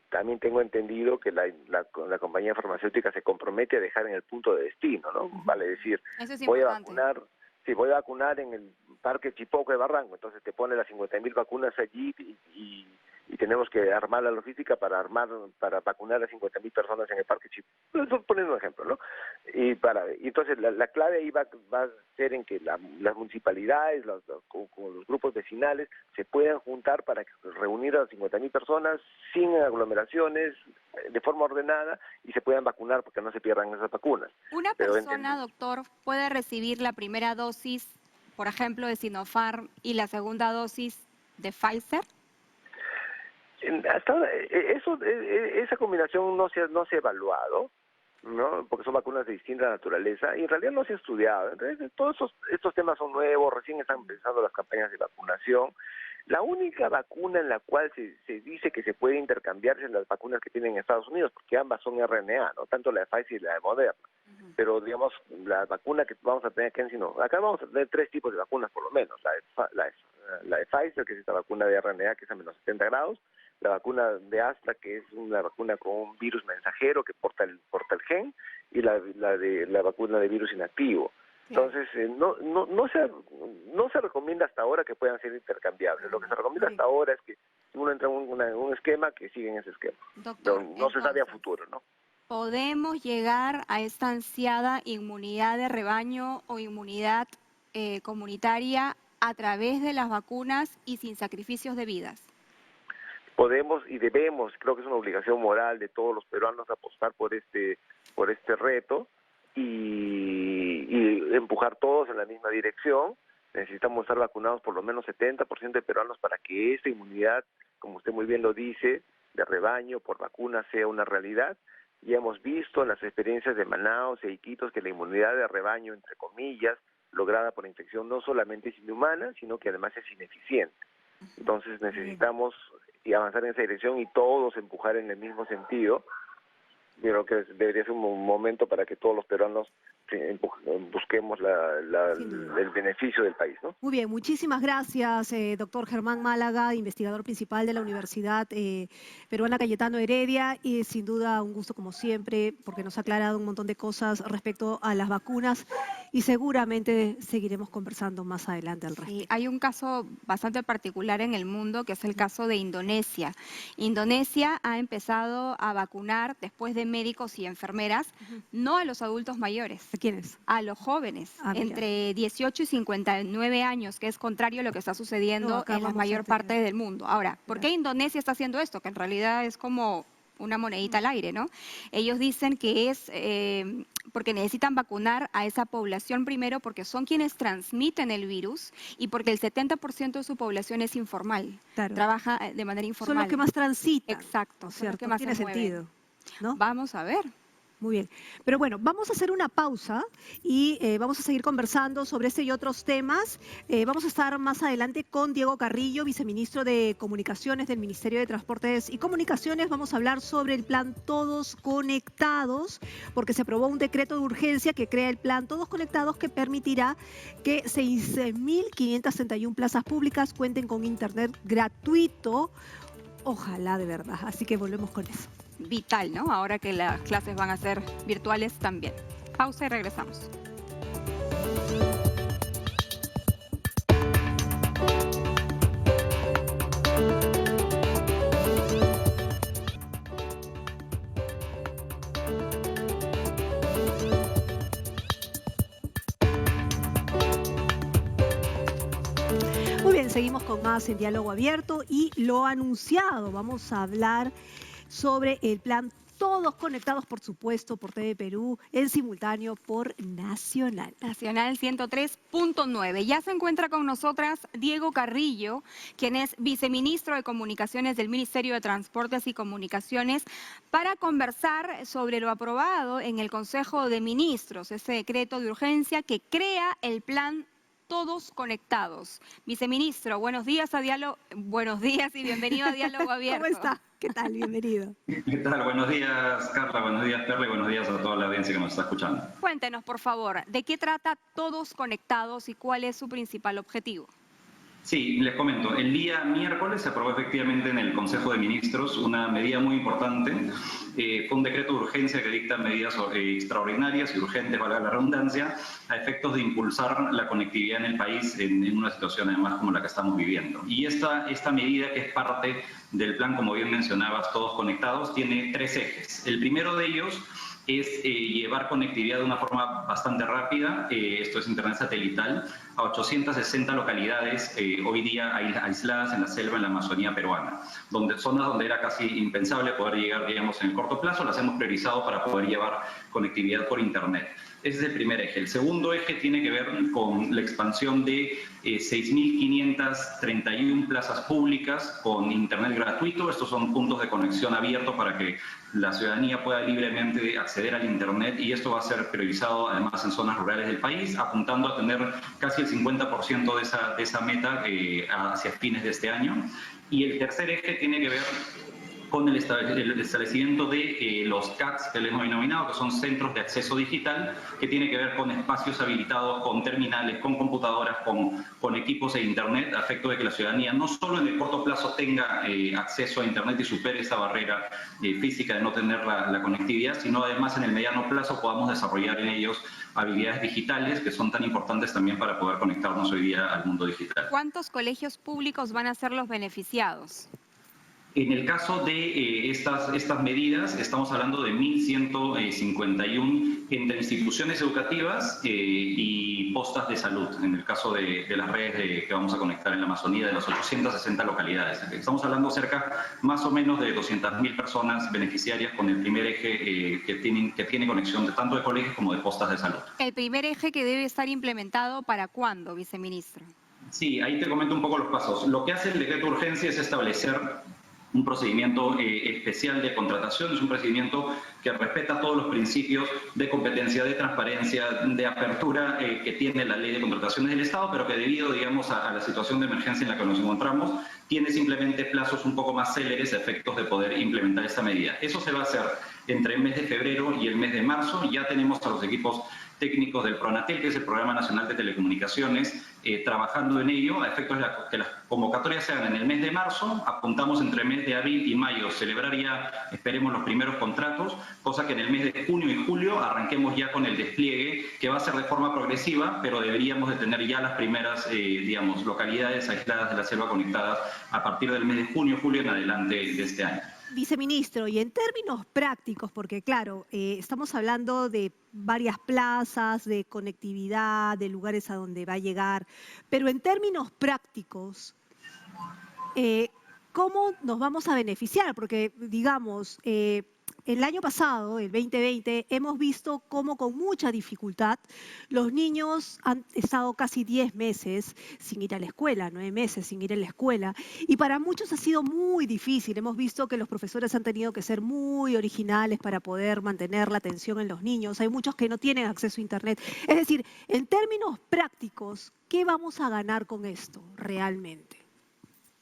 F: también tengo entendido que la compañía farmacéutica se compromete a dejar en el punto de destino, ¿no? Vale decir, voy a vacunar en el Parque Chipoco de Barranco, entonces te pone las 50.000 vacunas allí y tenemos que armar la logística para vacunar a 50.000 personas en el Parque Chipoco. Estoy poniendo un ejemplo, ¿no? Y entonces la clave ahí va a ser en que las municipalidades, con los grupos vecinales, se puedan juntar para reunir a 50.000 personas sin aglomeraciones, de forma ordenada, y se puedan vacunar porque no se pierdan esas vacunas.
D: ¿Una persona, doctor, puede recibir la primera dosis, por ejemplo, de Sinopharm y la segunda dosis de Pfizer?
F: Hasta ahora, esa combinación no se ha evaluado, ¿no? Porque son vacunas de distinta naturaleza y en realidad no se ha estudiado. Entonces, todos estos temas son nuevos, recién están empezando las campañas de vacunación. La única vacuna en la cual se dice que se puede intercambiar es las vacunas que tienen en Estados Unidos, porque ambas son RNA, ¿no? Tanto la de Pfizer y la de Moderna. Pero, digamos, la vacuna que vamos a tener aquí acá vamos a tener 3 tipos de vacunas por lo menos. La de Pfizer, que es esta vacuna de RNA que es a menos 70 grados, la vacuna de Astra, que es una vacuna con un virus mensajero que porta el gen, y la vacuna de virus inactivo. Entonces, no se recomienda hasta ahora que puedan ser intercambiables. Lo que se recomienda hasta ahora es que uno entra en un esquema que sigue en ese esquema.
D: Doctor,
F: pero no se sabe a futuro, ¿no?
D: ¿Podemos llegar a esta ansiada inmunidad de rebaño o inmunidad comunitaria a través de las vacunas y sin sacrificios de vidas?
F: Podemos y debemos, creo que es una obligación moral de todos los peruanos apostar por este reto y empujar todos en la misma dirección. Necesitamos estar vacunados por lo menos 70% de peruanos para que esta inmunidad, como usted muy bien lo dice, de rebaño por vacuna sea una realidad. Ya hemos visto en las experiencias de Manaos y Iquitos que la inmunidad de rebaño, entre comillas, lograda por infección no solamente es inhumana, sino que además es ineficiente. Entonces necesitamos avanzar en esa dirección y todos empujar en el mismo sentido. Yo creo que debería ser un momento para que todos los peruanos busquemos el beneficio del país, ¿no?
A: Muy bien, muchísimas gracias, doctor Germán Málaga, investigador principal de la Universidad Peruana Cayetano Heredia, y sin duda un gusto como siempre, porque nos ha aclarado un montón de cosas respecto a las vacunas y seguramente seguiremos conversando más adelante al respecto.
D: Sí, hay un caso bastante particular en el mundo, que es el caso de Indonesia. Indonesia ha empezado a vacunar, después de médicos y enfermeras, no a los adultos mayores.
A: ¿A quiénes?
D: A los jóvenes, entre 18 y 59 años, que es contrario a lo que está sucediendo en la mayor parte del mundo. Ahora, ¿por qué Indonesia está haciendo esto? Que en realidad es como una monedita al aire, ¿no? Ellos dicen que es porque necesitan vacunar a esa población primero, porque son quienes transmiten el virus y porque el 70% de su población es informal, trabaja de manera informal.
A: Son los que más transitan.
D: Exacto, son los que más
A: tiene
D: se mueven.
A: sentido, ¿no?
D: Vamos a ver.
A: Muy bien. Pero bueno, vamos a hacer una pausa y vamos a seguir conversando sobre este y otros temas. Vamos a estar más adelante con Diego Carrillo, viceministro de Comunicaciones del Ministerio de Transportes y Comunicaciones. Vamos a hablar sobre el plan Todos Conectados, porque se aprobó un decreto de urgencia que crea el plan Todos Conectados, que permitirá que 6.561 plazas públicas cuenten con internet gratuito. Ojalá de verdad. Así que volvemos con eso.
D: Vital, ¿no? Ahora que las clases van a ser virtuales también. Pausa y regresamos.
A: Muy bien, seguimos con más en Diálogo Abierto y lo anunciado. Vamos a hablar sobre el plan Todos Conectados, por supuesto, por TV Perú, en simultáneo por Nacional.
D: Nacional 103.9. Ya se encuentra con nosotras Diego Carrillo, quien es viceministro de Comunicaciones del Ministerio de Transportes y Comunicaciones, para conversar sobre lo aprobado en el Consejo de Ministros, ese decreto de urgencia que crea el plan Todos Conectados. Viceministro, buenos días y bienvenido a Diálogo Abierto.
A: ¿Cómo está? ¿Qué tal? Bienvenido.
G: ¿Qué tal? Buenos días, Carla. Buenos días, Perla. Y buenos días a toda la audiencia que nos está escuchando.
D: Cuéntenos, por favor, ¿de qué trata Todos Conectados y cuál es su principal objetivo?
G: Sí, les comento. El día miércoles se aprobó efectivamente en el Consejo de Ministros una medida muy importante. Fue un decreto de urgencia que dicta medidas extraordinarias y urgentes, valga la redundancia, a efectos de impulsar la conectividad en el país en una situación además como la que estamos viviendo. Y esta medida, que es parte del plan, como bien mencionabas, Todos Conectados, tiene tres ejes. El primero de ellos es llevar conectividad de una forma bastante rápida, esto es internet satelital, a 860 localidades hoy día aisladas en la selva, en la Amazonía peruana, zonas donde era casi impensable poder llegar, digamos, en el corto plazo. Las hemos priorizado para poder llevar conectividad por internet. Ese es el primer eje. El segundo eje tiene que ver con la expansión de 6.531 plazas públicas con internet gratuito. Estos son puntos de conexión abiertos para que la ciudadanía pueda libremente acceder al internet, y esto va a ser priorizado además en zonas rurales del país, apuntando a tener casi el 50% de esa meta hacia fines de este año. Y el tercer eje tiene que ver con el establecimiento de los CACs, que le hemos denominado, que son centros de acceso digital, que tiene que ver con espacios habilitados, con terminales, con computadoras, con equipos e internet, a efecto de que la ciudadanía no solo en el corto plazo tenga acceso a internet y supere esa barrera física de no tener la conectividad, sino además en el mediano plazo podamos desarrollar en ellos habilidades digitales que son tan importantes también para poder conectarnos hoy día al mundo digital.
D: ¿Cuántos colegios públicos van a ser los beneficiados?
G: En el caso de estas medidas, estamos hablando de 1.151 entre instituciones educativas y postas de salud, en el caso de las redes que vamos a conectar en la Amazonía, de las 860 localidades. Estamos hablando cerca más o menos de 200.000 personas beneficiarias con el primer eje que tiene conexión tanto de colegios como de postas de salud.
D: ¿El primer eje que debe estar implementado para cuándo, viceministro?
G: Sí, ahí te comento un poco los pasos. Lo que hace el decreto de urgencia es establecer un procedimiento especial de contratación. Es un procedimiento que respeta todos los principios de competencia, de transparencia, de apertura que tiene la ley de contrataciones del Estado, pero que debido, digamos, a la situación de emergencia en la que nos encontramos, tiene simplemente plazos un poco más céleres a efectos de poder implementar esta medida. Eso se va a hacer entre el mes de febrero y el mes de marzo. Ya tenemos a los equipos técnicos del PRONATEL, que es el Programa Nacional de Telecomunicaciones, trabajando en ello, a efectos de que las convocatorias se hagan en el mes de marzo. Apuntamos entre el mes de abril y mayo celebrar ya, esperemos, los primeros contratos, cosa que en el mes de junio y julio arranquemos ya con el despliegue, que va a ser de forma progresiva, pero deberíamos de tener ya las primeras, digamos, localidades aisladas de la selva conectadas a partir del mes de junio, julio en adelante de este año.
A: Viceministro, y en términos prácticos, porque claro, estamos hablando de varias plazas, de conectividad, de lugares a donde va a llegar, pero en términos prácticos, ¿cómo nos vamos a beneficiar? Porque, digamos, el año pasado, el 2020, hemos visto cómo con mucha dificultad los niños han estado casi 10 meses sin ir a la escuela, 9 meses sin ir a la escuela, y para muchos ha sido muy difícil. Hemos visto que los profesores han tenido que ser muy originales para poder mantener la atención en los niños. Hay muchos que no tienen acceso a Internet. Es decir, en términos prácticos, ¿qué vamos a ganar con esto realmente?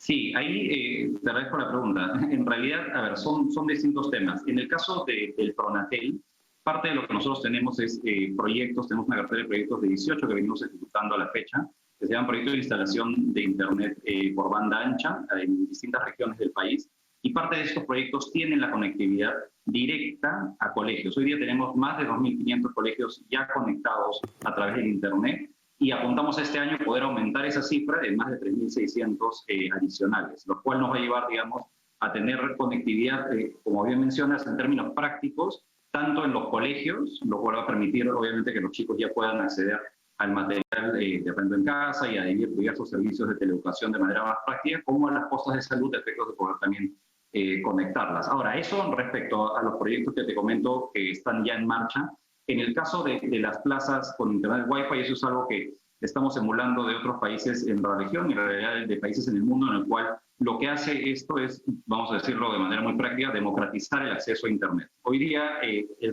G: Sí, ahí te agradezco la pregunta. En realidad, a ver, son distintos temas. En el caso del PRONATEL, parte de lo que nosotros tenemos es proyectos, tenemos una cartera de proyectos de 18 que venimos ejecutando a la fecha, que se llaman proyectos de instalación de Internet por banda ancha en distintas regiones del país, y parte de estos proyectos tienen la conectividad directa a colegios. Hoy día tenemos más de 2.500 colegios ya conectados a través del Internet, y apuntamos este año poder aumentar esa cifra en más de 3.600 adicionales, lo cual nos va a llevar, digamos, a tener conectividad, como bien mencionas, en términos prácticos, tanto en los colegios, lo cual va a permitir, obviamente, que los chicos ya puedan acceder al material de aprendo en casa y a diversos servicios de teleeducación de manera más práctica, como a las postas de salud, a efectos de poder también conectarlas. Ahora, eso respecto a los proyectos que te comento que están ya en marcha. En el caso de las plazas con Internet Wi-Fi, eso es algo que estamos emulando de otros países en la región y en realidad de países en el mundo, en el cual lo que hace esto es, vamos a decirlo de manera muy práctica, democratizar el acceso a Internet. Hoy día,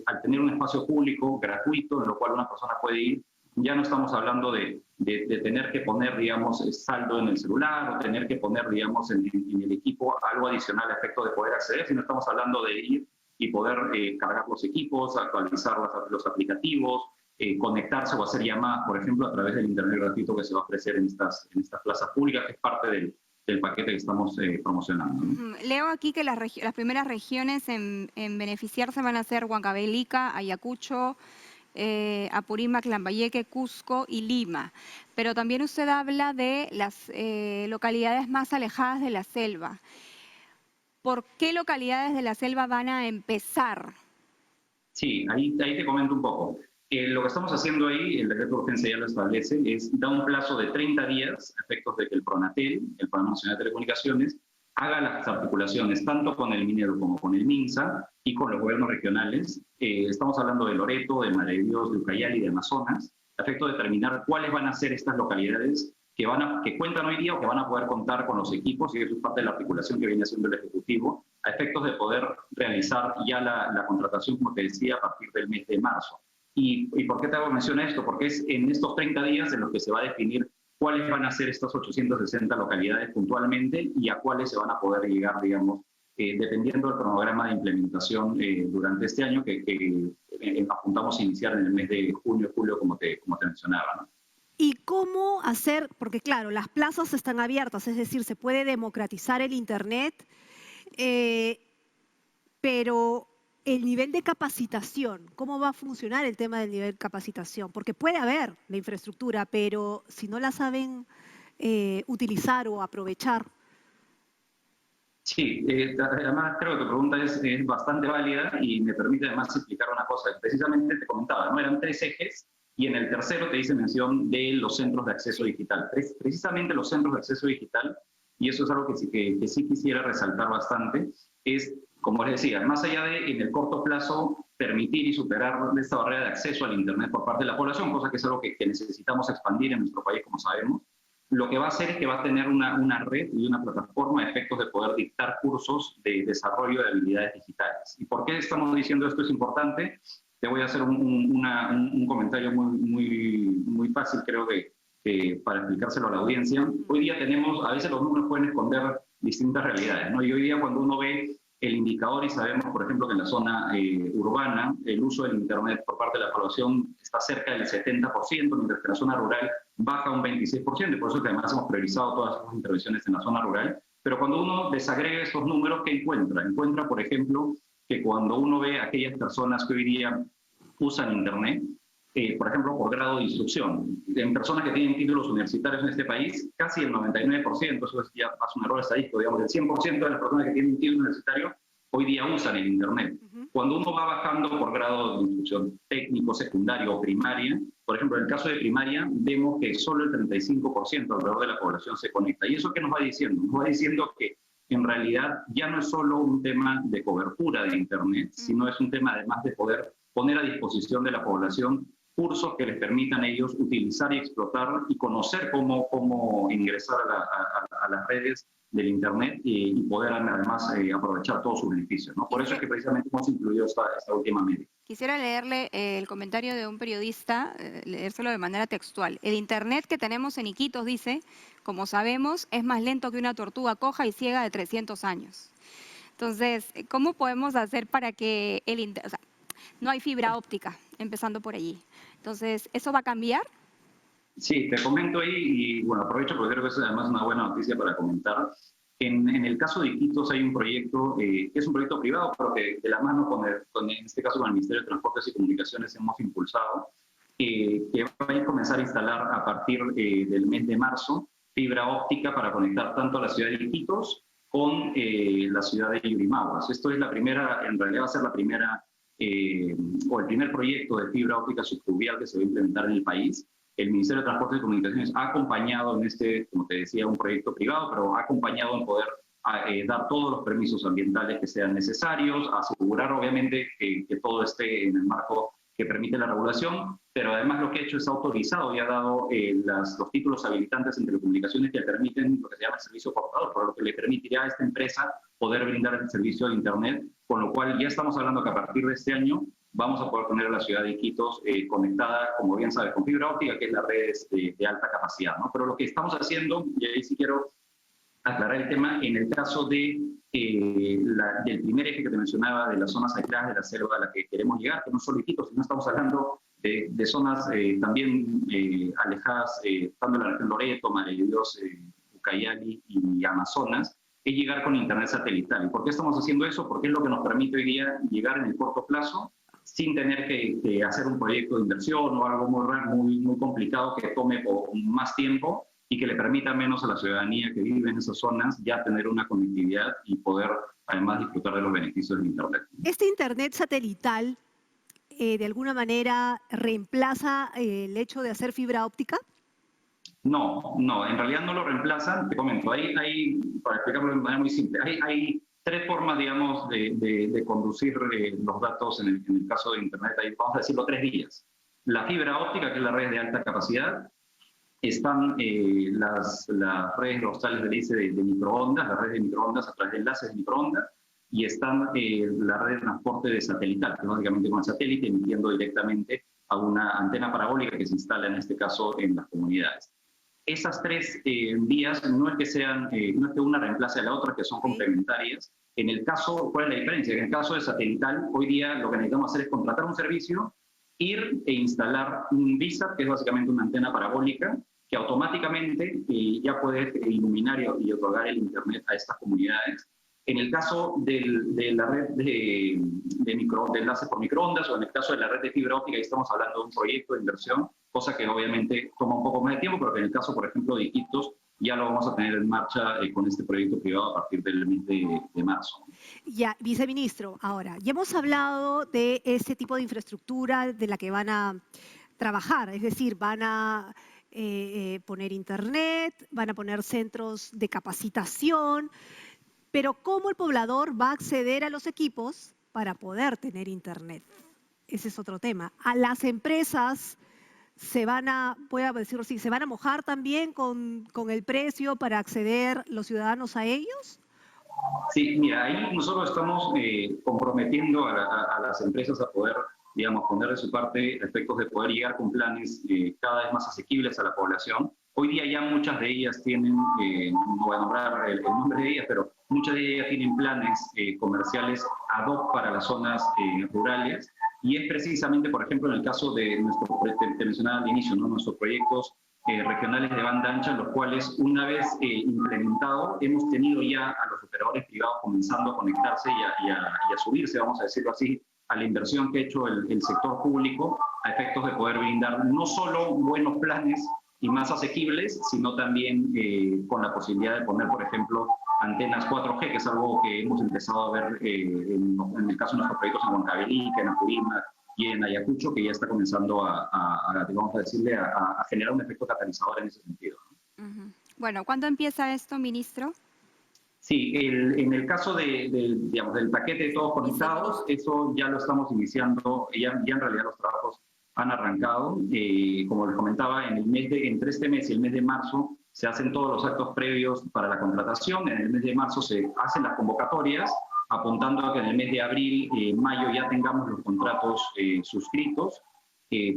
G: al tener un espacio público gratuito en lo cual una persona puede ir, ya no estamos hablando de tener que poner, digamos, saldo en el celular o tener que poner, digamos, en el equipo algo adicional a efecto de poder acceder, sino estamos hablando de ir y poder cargar los equipos, actualizar los aplicativos, conectarse o hacer llamadas, por ejemplo, a través del Internet gratuito que se va a ofrecer en estas plazas públicas, que es parte del paquete que estamos promocionando, ¿no?
D: Leo aquí que las primeras regiones en beneficiarse van a ser Huancavelica, Ayacucho, Apurímac, Lambayeque, Cusco y Lima. Pero también usted habla de las localidades más alejadas de la selva. ¿Por qué localidades de la selva van a empezar?
G: Sí, ahí te comento un poco. Lo que estamos haciendo ahí, el decreto de urgencia ya lo establece, es dar un plazo de 30 días a efectos de que el PRONATEL, el Programa Nacional de Telecomunicaciones, haga las articulaciones tanto con el MINEDO como con el MINSA y con los gobiernos regionales. Estamos hablando de Loreto, de Madre de Dios, de Ucayali, de Amazonas, a efecto de determinar cuáles van a ser estas localidades que cuentan hoy día o que van a poder contar con los equipos, y eso es parte de la articulación que viene haciendo el Ejecutivo, a efectos de poder realizar ya la contratación, como te decía, a partir del mes de marzo. ¿Y por qué te hago mención a esto? Porque es en estos 30 días en los que se va a definir cuáles van a ser estas 860 localidades puntualmente y a cuáles se van a poder llegar, digamos, dependiendo del cronograma de implementación durante este año, que apuntamos a iniciar en el mes de junio, julio, como te mencionaba, ¿no?
A: ¿Y cómo hacer? Porque claro, las plazas están abiertas, es decir, se puede democratizar el Internet, pero el nivel de capacitación, ¿cómo va a funcionar el tema del nivel de capacitación? Porque puede haber la infraestructura, pero si no la saben utilizar o aprovechar.
G: Sí, además creo que tu pregunta es bastante válida y me permite además explicar una cosa. Precisamente te comentaba, ¿no? Eran 3 ejes. Y en el tercero te hice mención de los centros de acceso digital. Precisamente los centros de acceso digital, y eso es algo que sí quisiera resaltar bastante, es, como les decía, más allá de en el corto plazo permitir y superar esta barrera de acceso al Internet por parte de la población, cosa que es algo que necesitamos expandir en nuestro país, como sabemos, lo que va a hacer es que va a tener una red y una plataforma a efectos de poder dictar cursos de desarrollo de habilidades digitales. ¿Y por qué estamos diciendo esto es importante? Te voy a hacer un comentario muy fácil, creo que para explicárselo a la audiencia. Hoy día tenemos, a veces los números pueden esconder distintas realidades, ¿no? Y hoy día cuando uno ve el indicador y sabemos, por ejemplo, que en la zona urbana el uso del Internet por parte de la población está cerca del 70%, mientras que en la zona rural baja un 26%, y por eso que además hemos priorizado todas esas intervenciones en la zona rural. Pero cuando uno desagrega estos números, ¿qué encuentra? Encuentra, por ejemplo, que cuando uno ve a aquellas personas que hoy día usan Internet, por ejemplo, por grado de instrucción, en personas que tienen títulos universitarios en este país, casi el 99%, eso es ya más un error estadístico, digamos, el 100% de las personas que tienen título universitario hoy día usan el Internet. Cuando uno va bajando por grado de instrucción técnico, secundario o primaria, por ejemplo, en el caso de primaria, vemos que solo el 35% alrededor de la población se conecta. ¿Y eso qué nos va diciendo? Nos va diciendo que en realidad ya no es solo un tema de cobertura de Internet, sino es un tema además de poder poner a disposición de la población cursos que les permitan a ellos utilizar y explotar y conocer cómo ingresar a las redes del Internet y poder además aprovechar todos sus beneficios, ¿no? Por eso es que precisamente hemos incluido esta última medida.
D: Quisiera leerle el comentario de un periodista, leérselo de manera textual. El Internet que tenemos en Iquitos, dice, como sabemos, es más lento que una tortuga coja y ciega de 300 años. Entonces, ¿cómo podemos hacer para que o sea, no hay fibra óptica, empezando por allí? Entonces, ¿eso va a cambiar?
G: Sí, te comento ahí, y bueno, aprovecho porque creo que es además una buena noticia para comentar. En el caso de Iquitos hay un proyecto, que es un proyecto privado, pero que de la mano en este caso con el Ministerio de Transportes y Comunicaciones hemos impulsado, que va a comenzar a instalar a partir del mes de marzo fibra óptica para conectar tanto a la ciudad de Iquitos con la ciudad de Yurimaguas. Esto es la primera, en realidad va a ser la primera, o el primer proyecto de fibra óptica subfluvial que se va a implementar en el país. El Ministerio de Transportes y Comunicaciones ha acompañado en este, como te decía, un proyecto privado, pero ha acompañado en poder dar todos los permisos ambientales que sean necesarios, asegurar obviamente que todo esté en el marco que permite la regulación, pero además lo que ha hecho es autorizado y ha dado los títulos habilitantes en telecomunicaciones que permiten lo que se llama el servicio portador, por lo que le permitirá a esta empresa poder brindar el servicio de Internet, con lo cual ya estamos hablando que a partir de este año vamos a poder tener a la ciudad de Iquitos conectada, como bien sabes, con fibra óptica, que es la red de alta capacidad, ¿no? Pero lo que estamos haciendo, y ahí sí quiero aclarar el tema, en el caso del primer eje que te mencionaba, de las zonas aisladas de la selva a la que queremos llegar, que no solo Iquitos, sino estamos hablando de zonas también alejadas, tanto en la región Loreto, Madre de Dios, Ucayali y Amazonas, es llegar con Internet satelital. ¿Y por qué estamos haciendo eso? Porque es lo que nos permite hoy día llegar en el corto plazo sin tener que hacer un proyecto de inversión o algo muy complicado que tome más tiempo y que le permita menos a la ciudadanía que vive en esas zonas ya tener una conectividad y poder además disfrutar de los beneficios del Internet.
A: ¿Este Internet satelital de alguna manera reemplaza el hecho de hacer fibra óptica?
G: No, en realidad no lo reemplazan. Te comento, para explicarlo de manera muy simple, hay tres formas, digamos, de conducir los datos en el caso de Internet. Hay, vamos a decirlo, 3 vías. La fibra óptica, que es la red de alta capacidad. Están las redes dorsales de microondas, las redes de microondas a través de enlaces de microondas, y están la red de transporte de satelital, que es básicamente con el satélite emitiendo directamente a una antena parabólica que se instala en este caso en las comunidades. Esas 3 vías no es que una reemplace a la otra, que son complementarias. En el caso, ¿cuál es la diferencia? En el caso de satelital, hoy día lo que necesitamos hacer es contratar un servicio, ir e instalar un VISAT, que es básicamente una antena parabólica, que automáticamente ya puede iluminar y otorgar el Internet a estas comunidades. En el caso de la red de enlace por microondas o en el caso de la red de fibra óptica, ahí estamos hablando de un proyecto de inversión, cosa que obviamente toma un poco más de tiempo, pero que en el caso, por ejemplo, de Iquitos, ya lo vamos a tener en marcha con este proyecto privado a partir del mes de marzo.
A: Ya, viceministro, ahora, ya hemos hablado de este tipo de infraestructura de la que van a trabajar, es decir, van a poner Internet, van a poner centros de capacitación, pero ¿cómo el poblador va a acceder a los equipos para poder tener Internet? Ese es otro tema. A las empresas voy a decirlo así, ¿se van a mojar también con el precio para acceder los ciudadanos a ellos?
G: Sí, mira, ahí nosotros estamos comprometiendo a las empresas a poder, digamos, poner de su parte respecto de poder llegar con planes cada vez más asequibles a la población. Hoy día ya muchas de ellas tienen, no voy a nombrar el nombre de ellas, pero muchas de ellas tienen planes comerciales ad hoc para las zonas rurales, y es precisamente, por ejemplo, en el caso de nuestro, te mencionaba al inicio, ¿no? Nuestros proyectos regionales de banda ancha, los cuales una vez implementado, hemos tenido ya a los operadores privados comenzando a conectarse y a subirse, vamos a decirlo así, a la inversión que ha hecho el sector público a efectos de poder brindar no solo buenos planes y más asequibles, sino también con la posibilidad de poner, por ejemplo, antenas 4G, que es algo que hemos empezado a ver en el caso de nuestros proyectos en Huancavelica, en Apurímac y en Ayacucho, que ya está comenzando vamos a decirle, a generar un efecto catalizador en ese sentido, ¿no?
D: Bueno, ¿cuándo empieza esto, ministro?
G: Sí, en el caso digamos, del paquete de todos conectados, eso ya lo estamos iniciando, ya en realidad los trabajos han arrancado. Como les comentaba, entre este mes y el mes de marzo se hacen todos los actos previos para la contratación. En el mes de marzo se hacen las convocatorias, apuntando a que en el mes de abril, mayo ya tengamos los contratos suscritos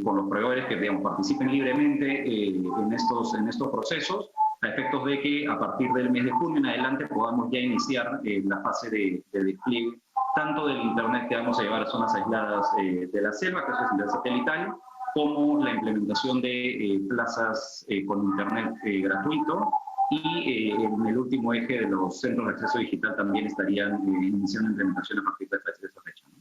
G: por los proveedores que, digamos, participen libremente en estos procesos, a efectos de que a partir del mes de junio en adelante podamos ya iniciar la fase de despliegue tanto del Internet que vamos a llevar a zonas aisladas de la selva, que eso es el satelital, como la implementación de plazas con Internet gratuito, y en el último eje de los centros de acceso digital también estarían iniciando implementación a partir de esa fecha, ¿no?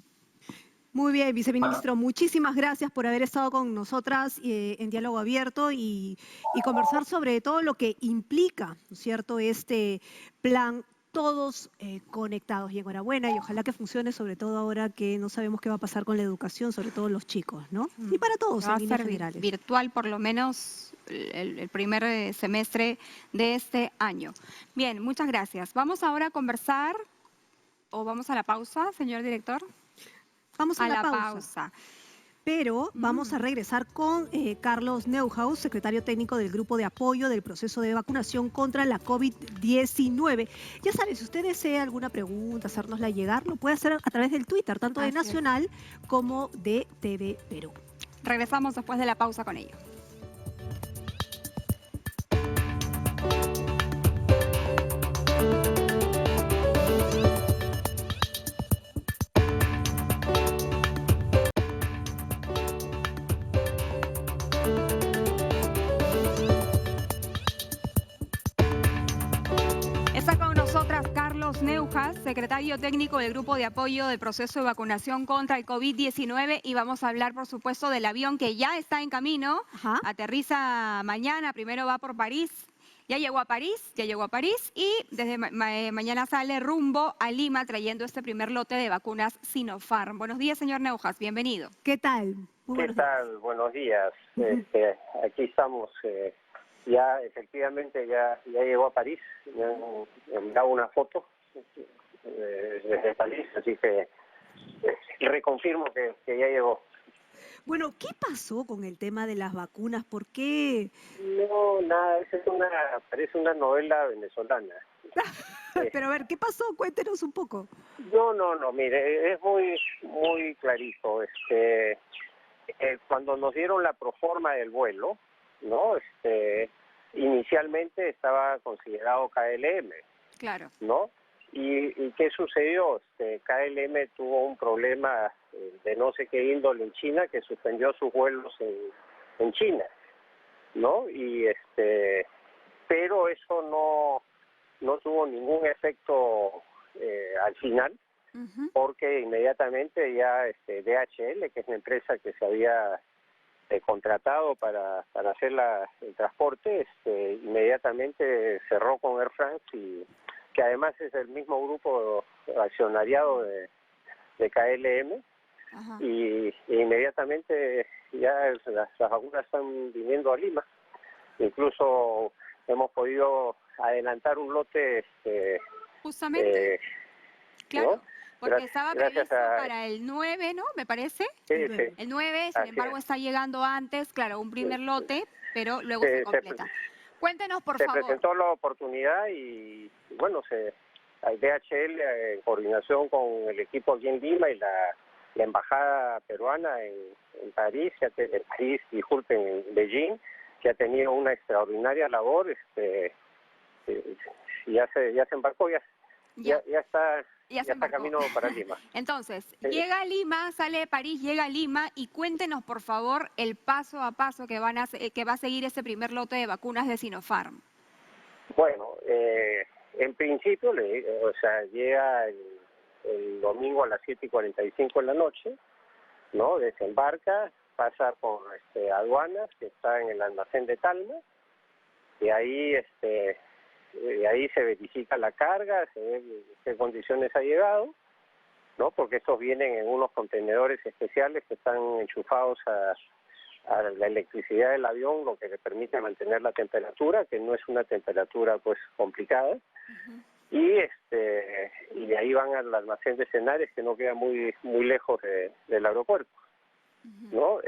A: Muy bien, viceministro, muchísimas gracias por haber estado con nosotras en Diálogo Abierto y conversar sobre todo lo que implica, ¿no es cierto?, este plan Todos Conectados. Y enhorabuena, y ojalá que funcione, sobre todo ahora que no sabemos qué va a pasar con la educación, sobre todo los chicos, ¿no? Y para todos,
D: Va
A: en
D: a
A: líneas
D: ser
A: generales.
D: virtual por lo menos el primer semestre de este año. Bien, muchas gracias. Vamos ahora a conversar, o vamos a la pausa, señor director.
A: Vamos a la pausa.
D: pausa.
A: Pero vamos a regresar con Carlos Neuhaus, secretario técnico del Grupo de Apoyo del Proceso de Vacunación contra la COVID-19. Ya saben, si usted desea alguna pregunta, hacérnosla llegar, lo puede hacer a través del Twitter, tanto de Nacional como de TV Perú.
D: Regresamos después de la pausa con ello. Está con nosotras Carlos Neuhaus, secretario técnico del Grupo de Apoyo del Proceso de Vacunación contra el COVID-19, y vamos a hablar, por supuesto, del avión que ya está en camino. Aterriza mañana, primero va por París. Ya llegó a París y desde mañana sale rumbo a Lima trayendo este primer lote de vacunas Sinopharm. Buenos días, señor Neuhaus, bienvenido.
A: ¿Qué tal?
H: ¿Qué tal? Buenos días. Aquí estamos. Ya efectivamente ya llegó a París. Me han enviado una foto desde París, así que reconfirmo que ya llegó.
A: Bueno, ¿qué pasó con el tema de las vacunas? ¿Por qué?
H: No, nada, parece una novela venezolana.
A: Pero a ver, ¿qué pasó? Cuéntenos un poco.
H: No, mire, es muy clarito. Cuando nos dieron la proforma del vuelo, ¿no? Inicialmente estaba considerado KLM.
D: Claro.
H: ¿No? ¿Y qué sucedió? KLM tuvo un problema de no sé qué índole en China, que suspendió sus vuelos en China, ¿no? Pero eso no tuvo ningún efecto al final, porque inmediatamente ya DHL, que es la empresa que se había contratado para hacer el transporte, inmediatamente cerró con Air France, y que además es el mismo grupo accionariado de KLM. Y inmediatamente ya las vacunas están viniendo a Lima. Incluso hemos podido adelantar un lote.
D: Justamente. Claro.
H: ¿No?
D: Porque estaba previsto para el 9, ¿no? Me parece.
H: Sí.
D: El 9, sin embargo, está llegando antes, claro, un primer lote, pero luego se completa. Cuéntenos, por favor.
H: Se presentó la oportunidad y bueno, el DHL, en coordinación con el equipo aquí en Lima y la embajada peruana en París, en Beijing, que ha tenido una extraordinaria labor, ya se embarcó, ya está camino para Lima.
D: Entonces, llega a Lima, sale de París, llega a Lima y cuéntenos, por favor, el paso a paso que va a seguir ese primer lote de vacunas de Sinopharm.
H: Bueno, en principio, llega el domingo a las 7:45 de la noche, ¿no? Desembarca, pasa por aduanas, que está en el almacén de Talma, y ahí se verifica la carga, se ve en qué condiciones ha llegado, ¿no? Porque estos vienen en unos contenedores especiales que están enchufados a la electricidad del avión, lo que le permite mantener la temperatura, que no es una temperatura pues complicada. Y de ahí van al almacén de Cenares, que no queda muy lejos del aeropuerto, ¿no?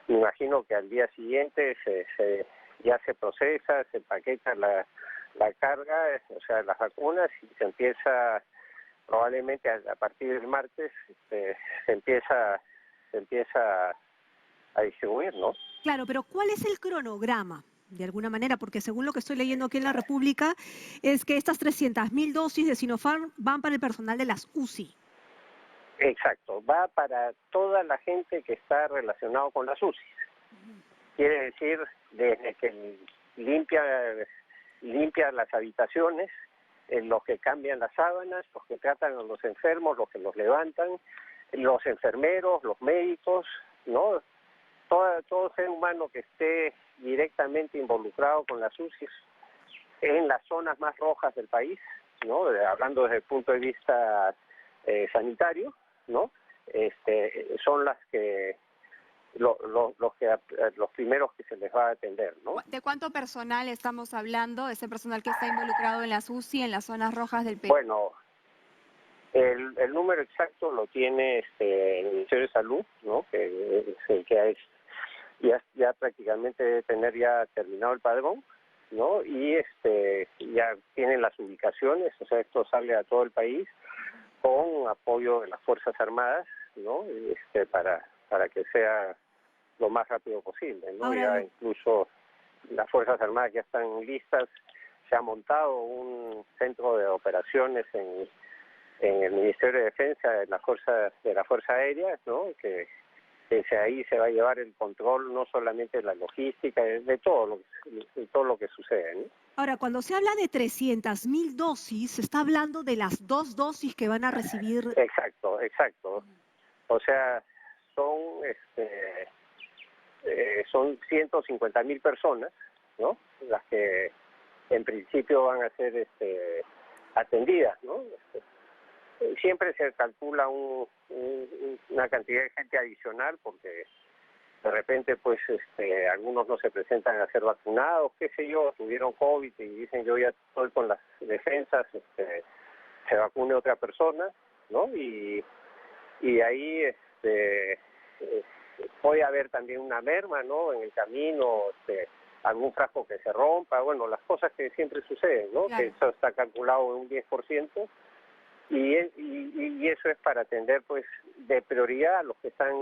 H: Me imagino que al día siguiente ya se procesa, se empaqueta la carga, o sea, las vacunas, y se empieza, probablemente a partir del martes, se empieza a distribuir, ¿no?
A: Claro, pero ¿cuál es el cronograma? De alguna manera, porque según lo que estoy leyendo aquí en la República, es que estas 300.000 dosis de Sinopharm van para el personal de las UCI.
H: Exacto, va para toda la gente que está relacionado con las UCI. Quiere decir, desde que limpia las habitaciones, los que cambian las sábanas, los que tratan a los enfermos, los que los levantan, los enfermeros, los médicos, ¿no? Todo ser humano que esté directamente involucrado con las UCI en las zonas más rojas del país, ¿no? Hablando desde el punto de vista sanitario, ¿no? Son los primeros que se les va a atender, ¿no?
D: ¿De cuánto personal estamos hablando? Ese personal que está involucrado en las UCI, en las zonas rojas del Perú.
H: Bueno, el número exacto lo tiene el Ministerio de Salud, ¿no? Que es el que es ya prácticamente debe tener ya terminado el padrón, ¿no? Y ya tienen las ubicaciones, o sea, esto sale a todo el país con apoyo de las Fuerzas Armadas, ¿no? Para que sea lo más rápido posible, ¿no?
A: Ahora,
H: ya incluso las Fuerzas Armadas ya están listas, se ha montado un centro de operaciones en el Ministerio de Defensa de la Fuerza Aérea, ¿no? Que ahí se va a llevar el control no solamente de la logística, de todo lo que sucede, ¿no?
A: Ahora, cuando se habla de 300.000 dosis, se está hablando de las 2 dosis que van a recibir.
H: Exacto. O sea, son 150.000 personas, ¿no? Las que en principio van a ser atendidas, ¿no? Siempre se calcula una cantidad de gente adicional porque de repente pues algunos no se presentan a ser vacunados, qué sé yo, tuvieron COVID y dicen yo ya estoy con las defensas, se vacune otra persona, ¿no? Y ahí puede haber también una merma, ¿no? En el camino, algún frasco que se rompa, bueno, las cosas que siempre suceden, ¿no?
D: Claro.
H: Que eso está calculado en un 10%. Y eso es para atender pues de prioridad a los que están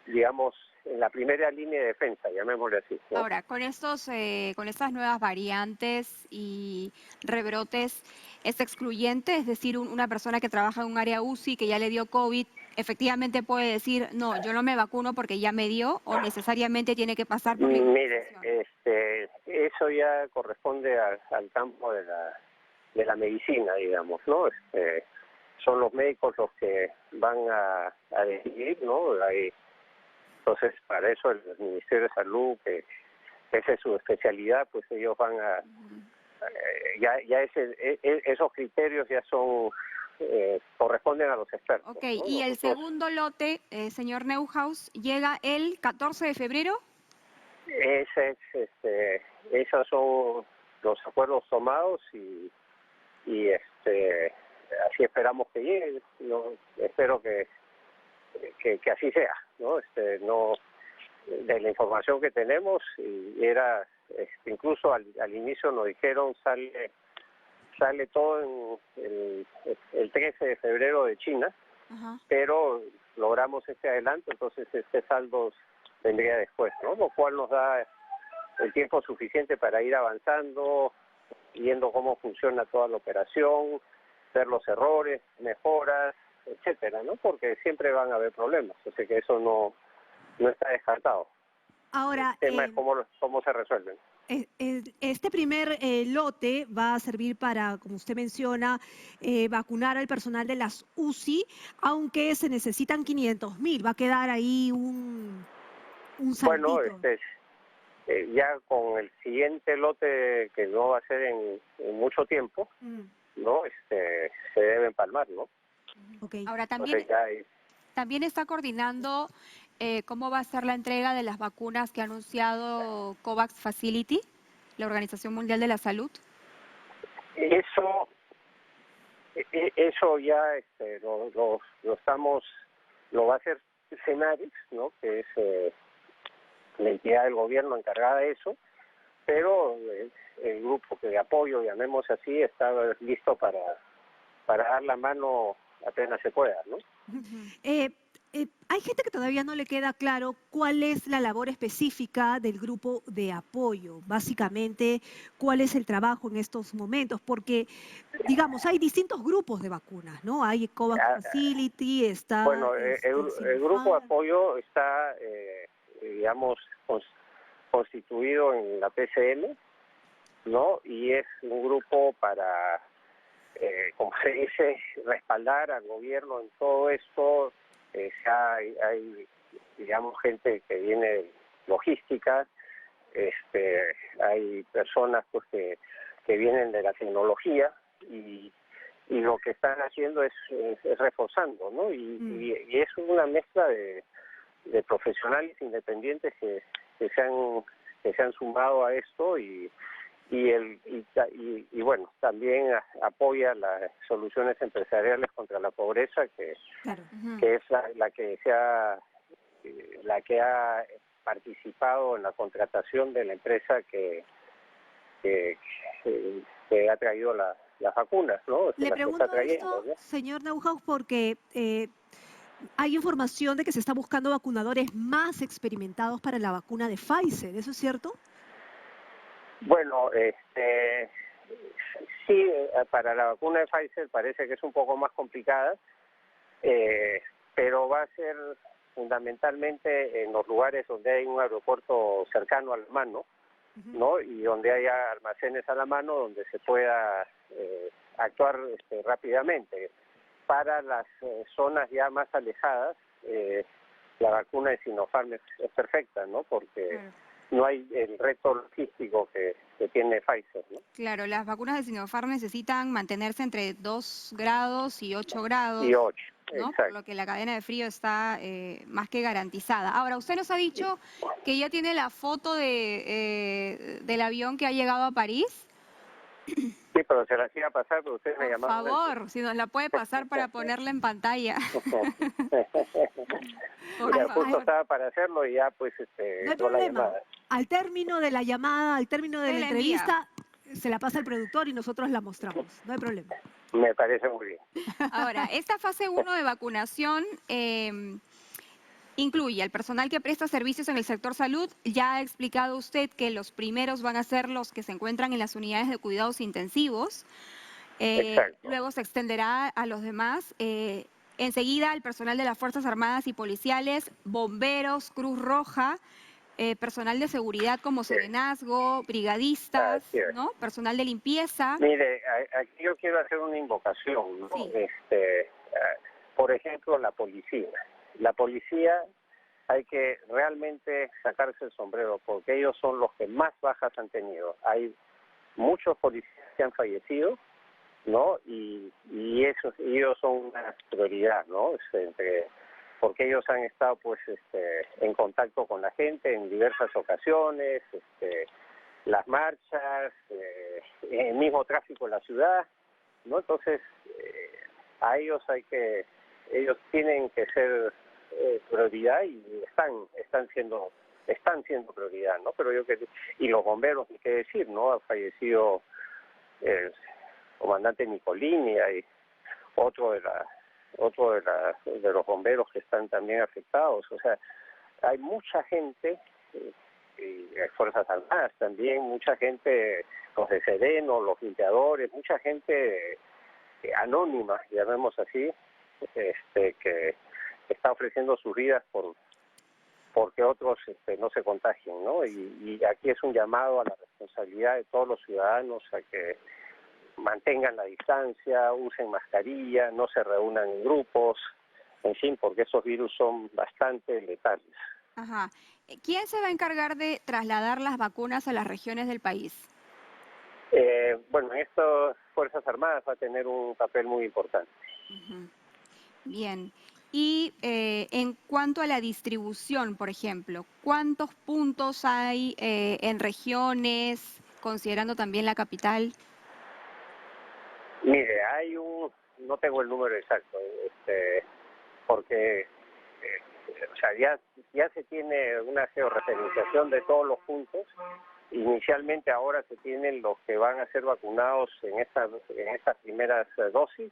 H: digamos en la primera línea de defensa, llamémosle así, ¿no?
D: Ahora, con estas nuevas variantes y rebrotes, ¿es excluyente? Es decir, una persona que trabaja en un área UCI que ya le dio COVID, efectivamente puede decir, no, yo no me vacuno porque ya me dio, o necesariamente tiene que pasar por la
H: Mire,
D: inmunización.
H: eso ya corresponde al campo de la medicina, digamos, ¿no? Son los médicos los que van a decidir, ¿no? Entonces, para eso el Ministerio de Salud, que esa es su especialidad, pues ellos van a... esos criterios ya son... corresponden a los expertos.
D: Ok,
H: ¿no?
D: y el segundo lote, señor Neuhaus, llega el 14 de febrero.
H: Esos son los acuerdos tomados y así esperamos que llegue. No, espero que así sea, ¿no? No, de la información que tenemos, y era incluso al inicio nos dijeron sale todo en el 13 de febrero de China. Ajá. Pero logramos este adelanto, entonces saldo vendría después, ¿no? Lo cual nos da el tiempo suficiente para ir avanzando, viendo cómo funciona toda la operación, ver los errores, mejoras, etcétera, ¿no? Porque siempre van a haber problemas, o sea que eso no está descartado.
A: Ahora,
H: El tema es cómo se resuelven.
A: Este primer lote va a servir para, como usted menciona, vacunar al personal de las UCI, aunque se necesitan 500.000. Va a quedar ahí un saltito.
H: Bueno, ya con el siguiente lote, que no va a ser en mucho tiempo, ¿no? Se debe empalmar, ¿no?
A: Okay.
D: Ahora también está coordinando cómo va a ser la entrega de las vacunas que ha anunciado COVAX Facility, la Organización Mundial de la Salud.
H: Eso ya lo va a hacer Senaris, ¿no? Que es la entidad del gobierno encargada de eso, pero el grupo de apoyo, llamemos así, está listo para dar la mano apenas se pueda, ¿no?
A: Hay gente que todavía no le queda claro cuál es la labor específica del grupo de apoyo, básicamente cuál es el trabajo en estos momentos, porque, digamos, hay distintos grupos de vacunas, ¿no? Hay COVAX Facility, está...
H: Bueno, el grupo de apoyo está, digamos, constituido en la PCM, ¿no? Y es un grupo para, como se dice, respaldar al gobierno en todo esto. Hay, digamos, gente que viene de logística, hay personas pues que vienen de la tecnología y lo que están haciendo es reforzando, ¿no? Y es una mezcla de profesionales independientes que se han sumado a esto y bueno, también apoya las soluciones empresariales contra la pobreza, que es la que ha participado en la contratación de la empresa que ha traído las vacunas, ¿no?
A: Le pregunto esto, ¿no, señor Neuhaus, porque hay información de que se está buscando vacunadores más experimentados para la vacuna de Pfizer, ¿eso es cierto?
H: Bueno, sí, para la vacuna de Pfizer parece que es un poco más complicada, pero va a ser fundamentalmente en los lugares donde hay un aeropuerto cercano a la mano, ¿no? Y donde haya almacenes a la mano donde se pueda actuar rápidamente. Para las zonas ya más alejadas, la vacuna de Sinopharm es perfecta, ¿no? Porque no hay el reto logístico que tiene Pfizer, ¿no?
D: Claro, las vacunas de Sinopharm necesitan mantenerse entre 2 grados y 8 grados.
H: Y 8,
D: ¿no? Por lo que la cadena de frío está más que garantizada. Ahora, usted nos ha dicho que ya tiene la foto del avión que ha llegado a París.
H: Sí, pero se las iba a pasar, pero usted me llamaron.
D: Por favor, si nos la puede pasar para ponerla en pantalla.
H: Justo estaba para hacerlo y ya pues
A: no hay problema. Al término de la llamada, al término de la entrevista, se la pasa el productor y nosotros la mostramos. No hay problema.
H: Me parece muy bien.
D: Ahora, esta fase 1 de vacunación incluye al personal que presta servicios en el sector salud. Ya ha explicado usted que los primeros van a ser los que se encuentran en las unidades de cuidados intensivos. Luego se extenderá a los demás. Enseguida al personal de las Fuerzas Armadas y Policiales, bomberos, Cruz Roja, personal de seguridad como serenazgo, brigadistas, ¿no? Personal de limpieza.
H: Mire, aquí yo quiero hacer una invocación, ¿no?
D: Sí.
H: Por ejemplo, la policía. La policía hay que realmente sacarse el sombrero porque ellos son los que más bajas han tenido. Hay muchos policías que han fallecido, ¿no? Y ellos son una prioridad, ¿no? Porque ellos han estado pues en contacto con la gente en diversas ocasiones, las marchas, el mismo tráfico en la ciudad, ¿no? Entonces a ellos ellos tienen que ser prioridad y están siendo prioridad, ¿no? Pero y los bomberos, ni qué decir, ¿no? Ha fallecido el comandante Nicolini, hay otro de los bomberos que están también afectados. O sea, hay mucha gente, Fuerzas Armadas también, mucha gente, los de Sereno, los limpiadores, mucha gente anónima, llamemos así, que está ofreciendo sus vidas porque otros no se contagien, ¿no? Y aquí es un llamado a la responsabilidad de todos los ciudadanos a que mantengan la distancia, usen mascarilla, no se reúnan en grupos, en fin, porque esos virus son bastante letales.
D: Ajá. ¿Quién se va a encargar de trasladar las vacunas a las regiones del país?
H: Bueno, en esto Fuerzas Armadas va a tener un papel muy importante.
D: Bien. Y en cuanto a la distribución, por ejemplo, ¿cuántos puntos hay en regiones, considerando también la capital?
H: Mire, no tengo el número exacto, porque o sea, ya se tiene una georreferenciación de todos los puntos. Inicialmente ahora se tienen los que van a ser vacunados en estas primeras dosis,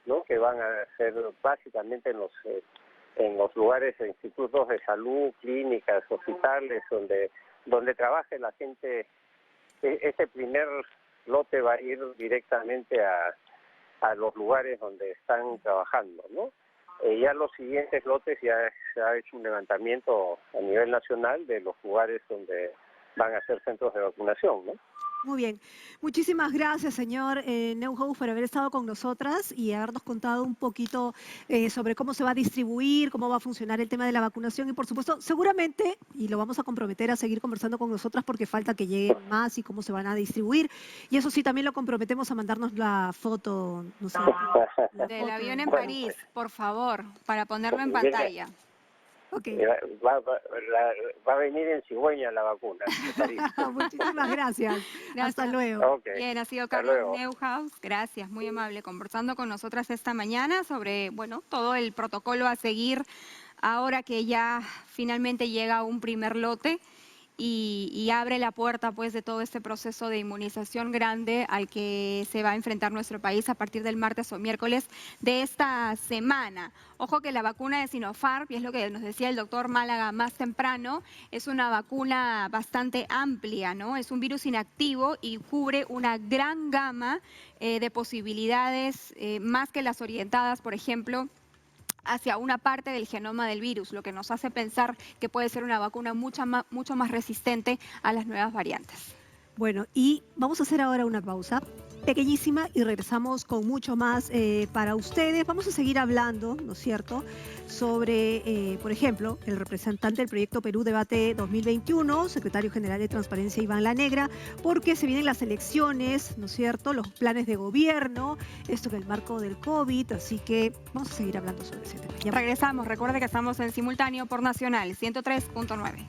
H: ¿no? Que van a ser básicamente en los lugares, institutos de salud, clínicas, hospitales, donde trabaje la gente. Este primer lote va a ir directamente a los lugares donde están trabajando, ¿no? Ya los siguientes lotes ya se ha hecho un levantamiento a nivel nacional de los lugares donde van a ser centros de vacunación, ¿no?
A: Muy bien. Muchísimas gracias, señor Neuhaus, por haber estado con nosotras y habernos contado un poquito sobre cómo se va a distribuir, cómo va a funcionar el tema de la vacunación y, por supuesto, seguramente, y lo vamos a comprometer a seguir conversando con nosotras porque falta que lleguen más y cómo se van a distribuir. Y eso sí, también lo comprometemos a mandarnos la foto, no sé,
D: del avión en París, por favor, para ponerlo en pantalla.
A: Okay.
H: Va a venir en cigüeña la vacuna.
A: Muchísimas gracias. Hasta luego.
D: Okay. Bien, ha sido Carlos Neuhaus. Gracias, muy amable, conversando con nosotras esta mañana sobre, bueno, todo el protocolo a seguir ahora que ya finalmente llega un primer lote y abre la puerta pues de todo este proceso de inmunización grande al que se va a enfrentar nuestro país a partir del martes o miércoles de esta semana. Ojo que la vacuna de Sinopharm, y es lo que nos decía el doctor Málaga más temprano, es una vacuna bastante amplia, ¿no? Es un virus inactivo y cubre una gran gama de posibilidades, más que las orientadas, por ejemplo, hacia una parte del genoma del virus, lo que nos hace pensar que puede ser una vacuna mucho más resistente a las nuevas variantes.
A: Bueno, y vamos a hacer ahora una pausa pequeñísima y regresamos con mucho más para ustedes. Vamos a seguir hablando, ¿no es cierto?, sobre, por ejemplo, el representante del Proyecto Perú Debate 2021, secretario general de Transparencia Iván Lanegra, porque se vienen las elecciones, ¿no es cierto?, los planes de gobierno, esto en el marco del COVID, así que vamos a seguir hablando sobre ese tema.
D: Ya regresamos, recuerde que estamos en simultáneo por Nacional 103.9.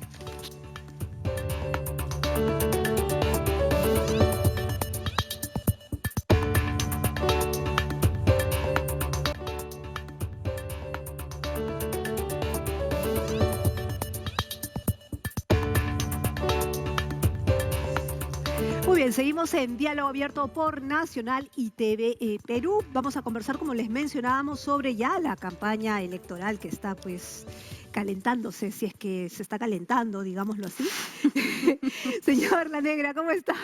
A: Muy bien, seguimos en Diálogo Abierto por Nacional y TV Perú. Vamos a conversar, como les mencionábamos, sobre ya la campaña electoral que está pues calentándose, si es que se está calentando, digámoslo así. Señor Lanegra, ¿cómo está?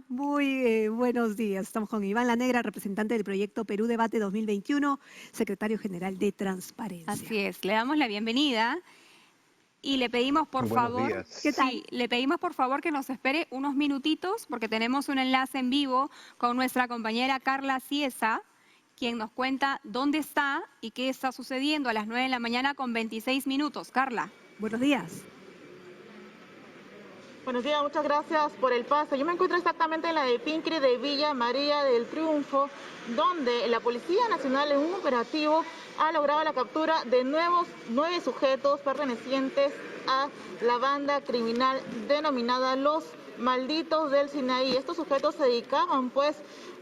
A: Muy buenos días. Estamos con Iván Lanegra, representante del Proyecto Perú Debate 2021, secretario general de Transparencia.
D: Así es, le damos la bienvenida. Y le pedimos por favor, sí, le pedimos por favor que nos espere unos minutitos porque tenemos un enlace en vivo con nuestra compañera Carla Ciesa, quien nos cuenta dónde está y qué está sucediendo a las 9 de la mañana con 26 minutos. Carla.
A: Buenos días.
I: Buenos días, muchas gracias por el pase. Yo me encuentro exactamente en la de Pincre de Villa María del Triunfo, donde la Policía Nacional en un operativo ha logrado la captura de 9 sujetos pertenecientes a la banda criminal denominada Los Malditos del Sinaí. Estos sujetos se dedicaban pues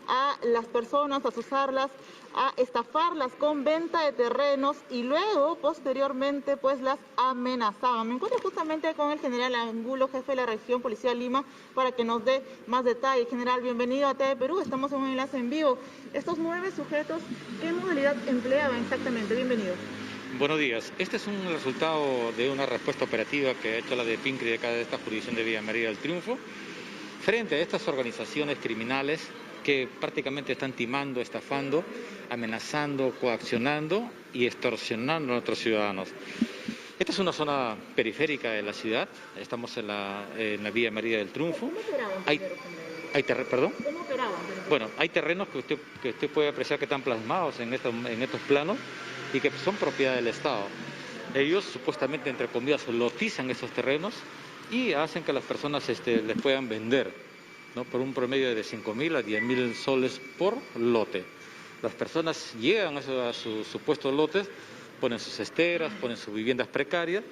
I: a las personas, a usarlas, a estafarlas con venta de terrenos y luego, posteriormente, pues las amenazaban. Me encuentro justamente con el general Angulo, jefe de la región Policial Lima, para que nos dé más detalles. General, bienvenido a TV Perú, estamos en un enlace en vivo. Estos 9 sujetos, ¿qué modalidad empleaban exactamente? Bienvenido.
J: Buenos días. Este es un resultado de una respuesta operativa que ha hecho la de PINCRI de cada esta jurisdicción de Villa María del Triunfo frente a estas organizaciones criminales que prácticamente están timando, estafando, amenazando, coaccionando y extorsionando a nuestros ciudadanos. Esta es una zona periférica de la ciudad, estamos en la Villa María del Triunfo.
I: ¿Cómo operaban?
J: ¿Perdón?
I: ¿Cómo operaban?
J: Bueno, hay terrenos que usted puede apreciar que están plasmados en estos planos y que son propiedad del Estado. Ellos supuestamente, entre comillas, lotizan esos terrenos y hacen que las personas les puedan vender, ¿no? Por un promedio de 5.000 a 10.000 soles por lote. Las personas llegan a sus supuestos lotes, ponen sus esteras, ponen sus viviendas precarias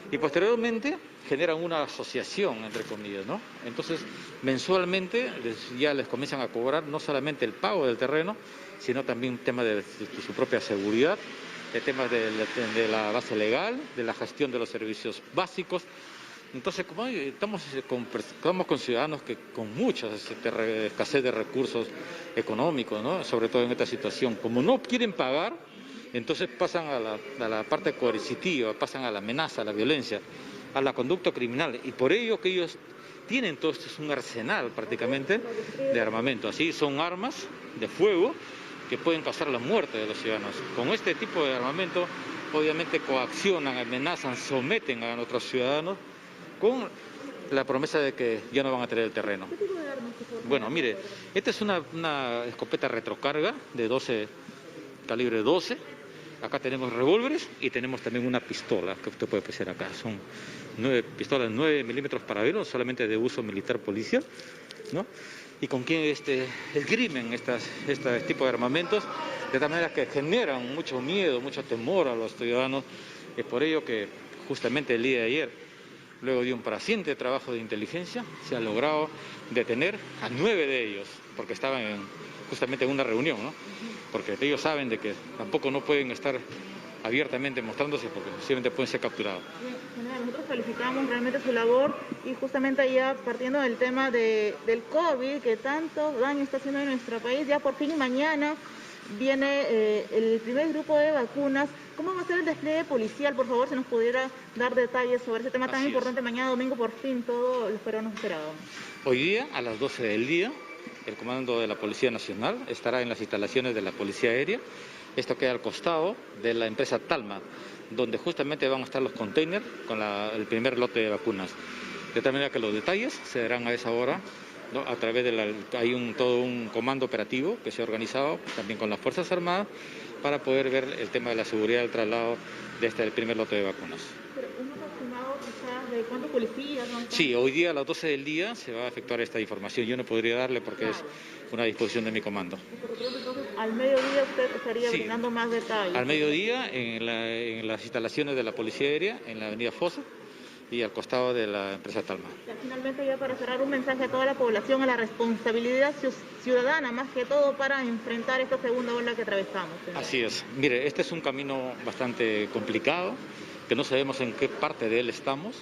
J: y posteriormente generan una asociación, entre comillas, ¿no? Entonces, mensualmente ya les comienzan a cobrar no solamente el pago del terreno, sino también temas de su propia seguridad, de temas de la base legal, de la gestión de los servicios básicos. Entonces, como estamos con ciudadanos que con mucha escasez de recursos económicos, ¿no? Sobre todo en esta situación, como no quieren pagar, entonces pasan a la parte coercitiva, pasan a la amenaza, a la violencia, a la conducta criminal. Y por ello que ellos tienen todo esto, es un arsenal prácticamente de armamento. Así son armas de fuego que pueden causar la muerte de los ciudadanos. Con este tipo de armamento, obviamente coaccionan, amenazan, someten a nuestros ciudadanos con la promesa de que ya no van a tener el terreno.
I: ¿Qué tipo de armas se forman?
J: Bueno, mire, esta es una escopeta retrocarga de calibre 12. Acá tenemos revólveres y tenemos también una pistola que usted puede apreciar acá. Son pistolas 9 milímetros Parabellum, solamente de uso militar policial, ¿no? Y con quien esgrimen este tipo de armamentos, de tal manera que generan mucho miedo, mucho temor a los ciudadanos. Es por ello que justamente el día de ayer, luego de un paciente trabajo de inteligencia, se ha logrado detener a 9 de ellos, porque estaban justamente en una reunión, ¿no? Porque ellos saben de que tampoco no pueden estar abiertamente mostrándose porque posiblemente pueden ser capturados.
I: Bien, general, nosotros calificamos realmente su labor y justamente ya partiendo del tema del COVID, que tanto daño está haciendo en nuestro país, ya por fin mañana viene el primer grupo de vacunas. ¿Cómo va a ser el despliegue policial? Por favor, si nos pudiera dar detalles sobre ese tema tan importante. Mañana domingo por fin todo los peruanos esperábamos.
J: Hoy día a las 12 del día el comando de la Policía Nacional estará en las instalaciones de la Policía Aérea. Esto queda al costado de la empresa Talma, donde justamente van a estar los containers con el primer lote de vacunas. De tal manera que los detalles se darán a esa hora, ¿no? A través hay todo un comando operativo que se ha organizado también con las Fuerzas Armadas para poder ver el tema de la seguridad del traslado de el primer lote de vacunas.
I: ¿Pero un aproximado quizás de cuántos policías? ¿No?
J: Sí, hoy día a las 12 del día se va a efectuar esta información. Yo no podría darle porque es una disposición de mi comando.
I: Entonces, al mediodía usted estaría brindando más detalles.
J: Al mediodía en las instalaciones de la Policía Aérea, en la avenida Fosa y al costado de la empresa Talma.
I: Finalmente, ya para cerrar, un mensaje a toda la población, a la responsabilidad ciudadana, más que todo para enfrentar esta segunda ola que atravesamos.
J: Así es. Mire, este es un camino bastante complicado, que no sabemos en qué parte de él estamos,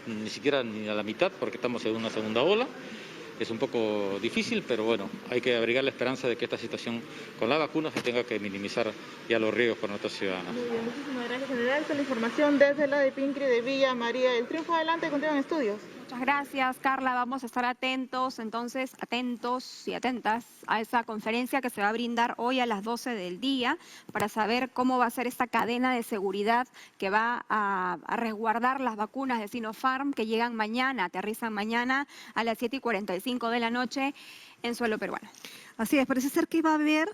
J: ni siquiera ni a la mitad, porque estamos en una segunda ola. Es un poco difícil, pero bueno, hay que abrigar la esperanza de que esta situación con la vacuna se tenga que minimizar ya los riesgos para nuestros ciudadanos.
I: Muy bien, muchísimas gracias, general. Esta es la información desde la de PINCRI de Villa María del Triunfo. Adelante, continúan estudios.
D: Muchas gracias, Carla. Vamos a estar atentos y atentas a esa conferencia que se va a brindar hoy a las 12 del día para saber cómo va a ser esta cadena de seguridad que va a resguardar las vacunas de Sinopharm que llegan mañana, aterrizan mañana a las 7:45 de la noche en suelo peruano.
A: Así es, parece ser que va a haber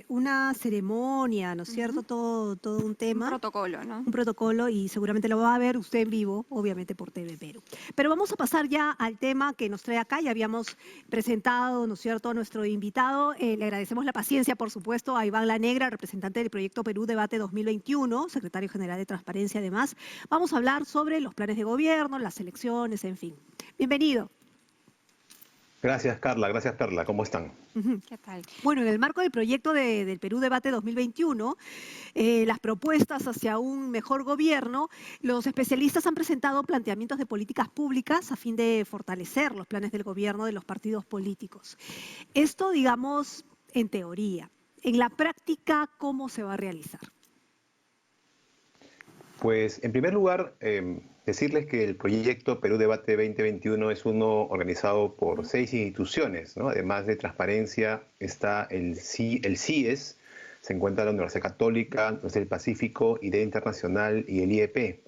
A: una ceremonia, ¿no es cierto? Todo un tema.
D: Un protocolo, ¿no?
A: Un protocolo y seguramente lo va a ver usted en vivo, obviamente por TV Perú. Pero vamos a pasar ya al tema que nos trae acá. Ya habíamos presentado, ¿no es cierto?, a nuestro invitado. Le agradecemos la paciencia, por supuesto, a Iván La Negra, representante del Proyecto Perú Debate 2021, secretario general de Transparencia además. Vamos a hablar sobre los planes de gobierno, las elecciones, en fin. Bienvenido.
K: Gracias, Carla. ¿Cómo están?
D: ¿Qué tal?
A: Bueno, en el marco del proyecto del Perú Debate 2021, las propuestas hacia un mejor gobierno, los especialistas han presentado planteamientos de políticas públicas a fin de fortalecer los planes del gobierno de los partidos políticos. Esto, digamos, en teoría. En la práctica, ¿cómo se va a realizar?
K: Pues, en primer lugar, decirles que el proyecto Perú Debate 2021 es uno organizado por 6 instituciones, ¿no? Además de transparencia, está el CIES, se encuentra la Universidad Católica, la Universidad del Pacífico, IDEA Internacional y el IEP.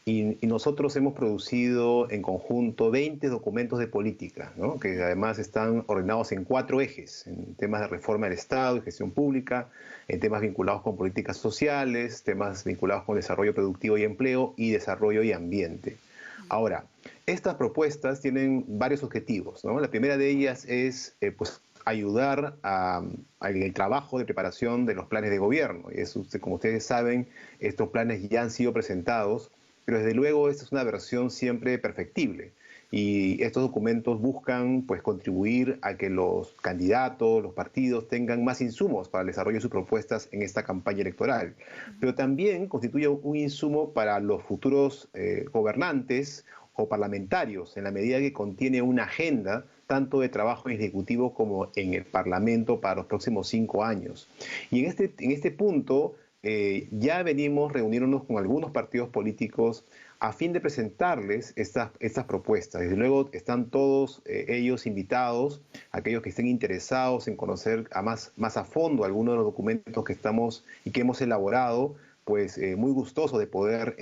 K: Y nosotros hemos producido en conjunto 20 documentos de política, ¿no? Que además están ordenados en 4 ejes, en temas de reforma del Estado y gestión pública, en temas vinculados con políticas sociales, temas vinculados con desarrollo productivo y empleo y desarrollo y ambiente. Ahora, estas propuestas tienen varios objetivos, ¿no? La primera de ellas es pues, ayudar al trabajo de preparación de los planes de gobierno. Y eso, como ustedes saben, estos planes ya han sido presentados, pero desde luego esta es una versión siempre perfectible. Y estos documentos buscan pues, contribuir a que los candidatos, los partidos tengan más insumos para el desarrollo de sus propuestas en esta campaña electoral. Pero también constituye un insumo para los futuros gobernantes o parlamentarios, en la medida que contiene una agenda tanto de trabajo ejecutivo como en el Parlamento para los próximos 5 años. Y en este punto ya venimos reuniéndonos con algunos partidos políticos a fin de presentarles estas propuestas. Desde luego están todos ellos invitados, aquellos que estén interesados en conocer más a fondo algunos de los documentos que estamos y que hemos elaborado, pues muy gustoso de poder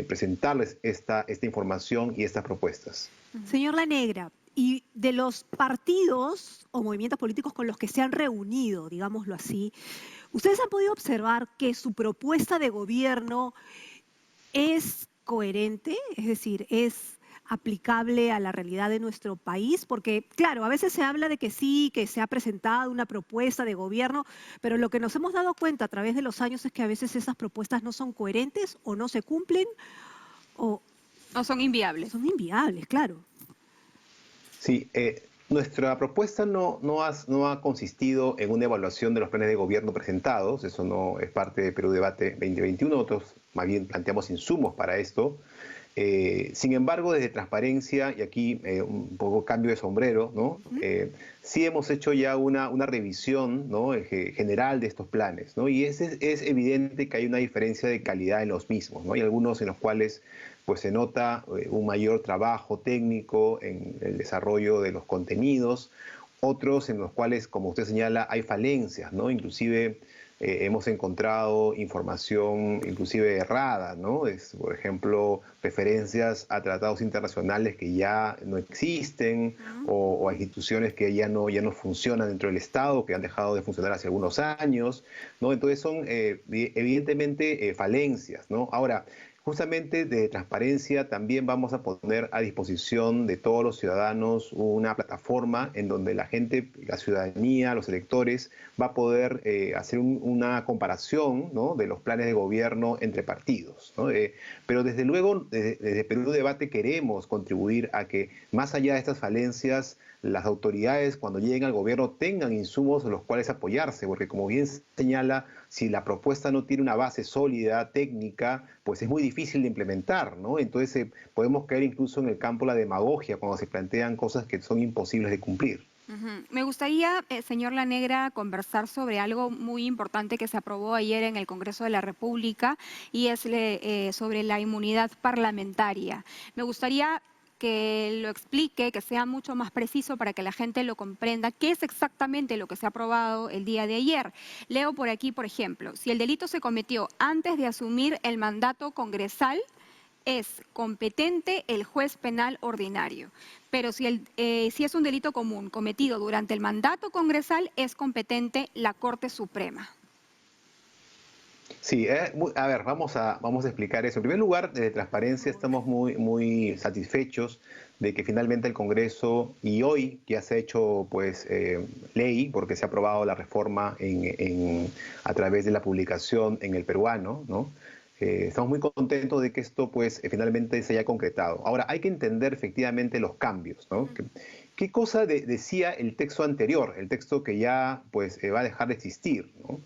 K: presentarles esta información y estas propuestas.
A: Señor La Negra, y de los partidos o movimientos políticos con los que se han reunido, digámoslo así, ¿ustedes han podido observar que su propuesta de gobierno es coherente? Es decir, ¿es aplicable a la realidad de nuestro país? Porque, claro, a veces se habla de que sí, que se ha presentado una propuesta de gobierno, pero lo que nos hemos dado cuenta a través de los años es que a veces esas propuestas no son coherentes o no se cumplen o
D: son inviables.
A: Son inviables, claro.
K: Sí, nuestra propuesta no ha consistido en una evaluación de los planes de gobierno presentados, eso no es parte de Perú Debate 2021, nosotros más bien planteamos insumos para esto. Sin embargo, desde transparencia, y aquí un poco cambio de sombrero, ¿no? Sí hemos hecho ya una revisión, ¿no? General de estos planes, ¿no? Y es evidente que hay una diferencia de calidad en los mismos, ¿no? Hay algunos en los cuales pues se nota un mayor trabajo técnico en el desarrollo de los contenidos, otros en los cuales, como usted señala, hay falencias, ¿no? Inclusive hemos encontrado información inclusive errada, ¿no? Por ejemplo, referencias a tratados internacionales que ya no existen o a instituciones que ya no funcionan dentro del Estado, que han dejado de funcionar hace algunos años, ¿no? Entonces son evidentemente falencias, ¿no? Ahora, justamente de transparencia también vamos a poner a disposición de todos los ciudadanos una plataforma en donde la gente, la ciudadanía, los electores, va a poder hacer una comparación, ¿no? De los planes de gobierno entre partidos, ¿no? Pero desde luego, desde Perú Debate queremos contribuir a que más allá de estas falencias, las autoridades cuando lleguen al gobierno tengan insumos en los cuales apoyarse, porque como bien señala, si la propuesta no tiene una base sólida, técnica, pues es muy difícil de implementar, ¿no? Entonces podemos caer incluso en el campo de la demagogia cuando se plantean cosas que son imposibles de cumplir.
D: Me gustaría, señor La Negra, conversar sobre algo muy importante que se aprobó ayer en el Congreso de la República y es sobre la inmunidad parlamentaria. Me gustaría que lo explique, que sea mucho más preciso para que la gente lo comprenda, qué es exactamente lo que se ha aprobado el día de ayer. Leo por aquí, por ejemplo, si el delito se cometió antes de asumir el mandato congresal, es competente el juez penal ordinario. Pero si es un delito común cometido durante el mandato congresal, es competente la Corte Suprema.
K: Sí, a ver, vamos a explicar eso. En primer lugar, desde transparencia estamos muy satisfechos de que finalmente el Congreso, y hoy ya se ha hecho pues ley, porque se ha aprobado la reforma a través de la publicación en El Peruano, ¿no? Estamos muy contentos de que esto pues finalmente se haya concretado. Ahora, hay que entender efectivamente los cambios, ¿no? ¿Qué cosa decía el texto anterior, el texto que ya pues va a dejar de existir, ¿no?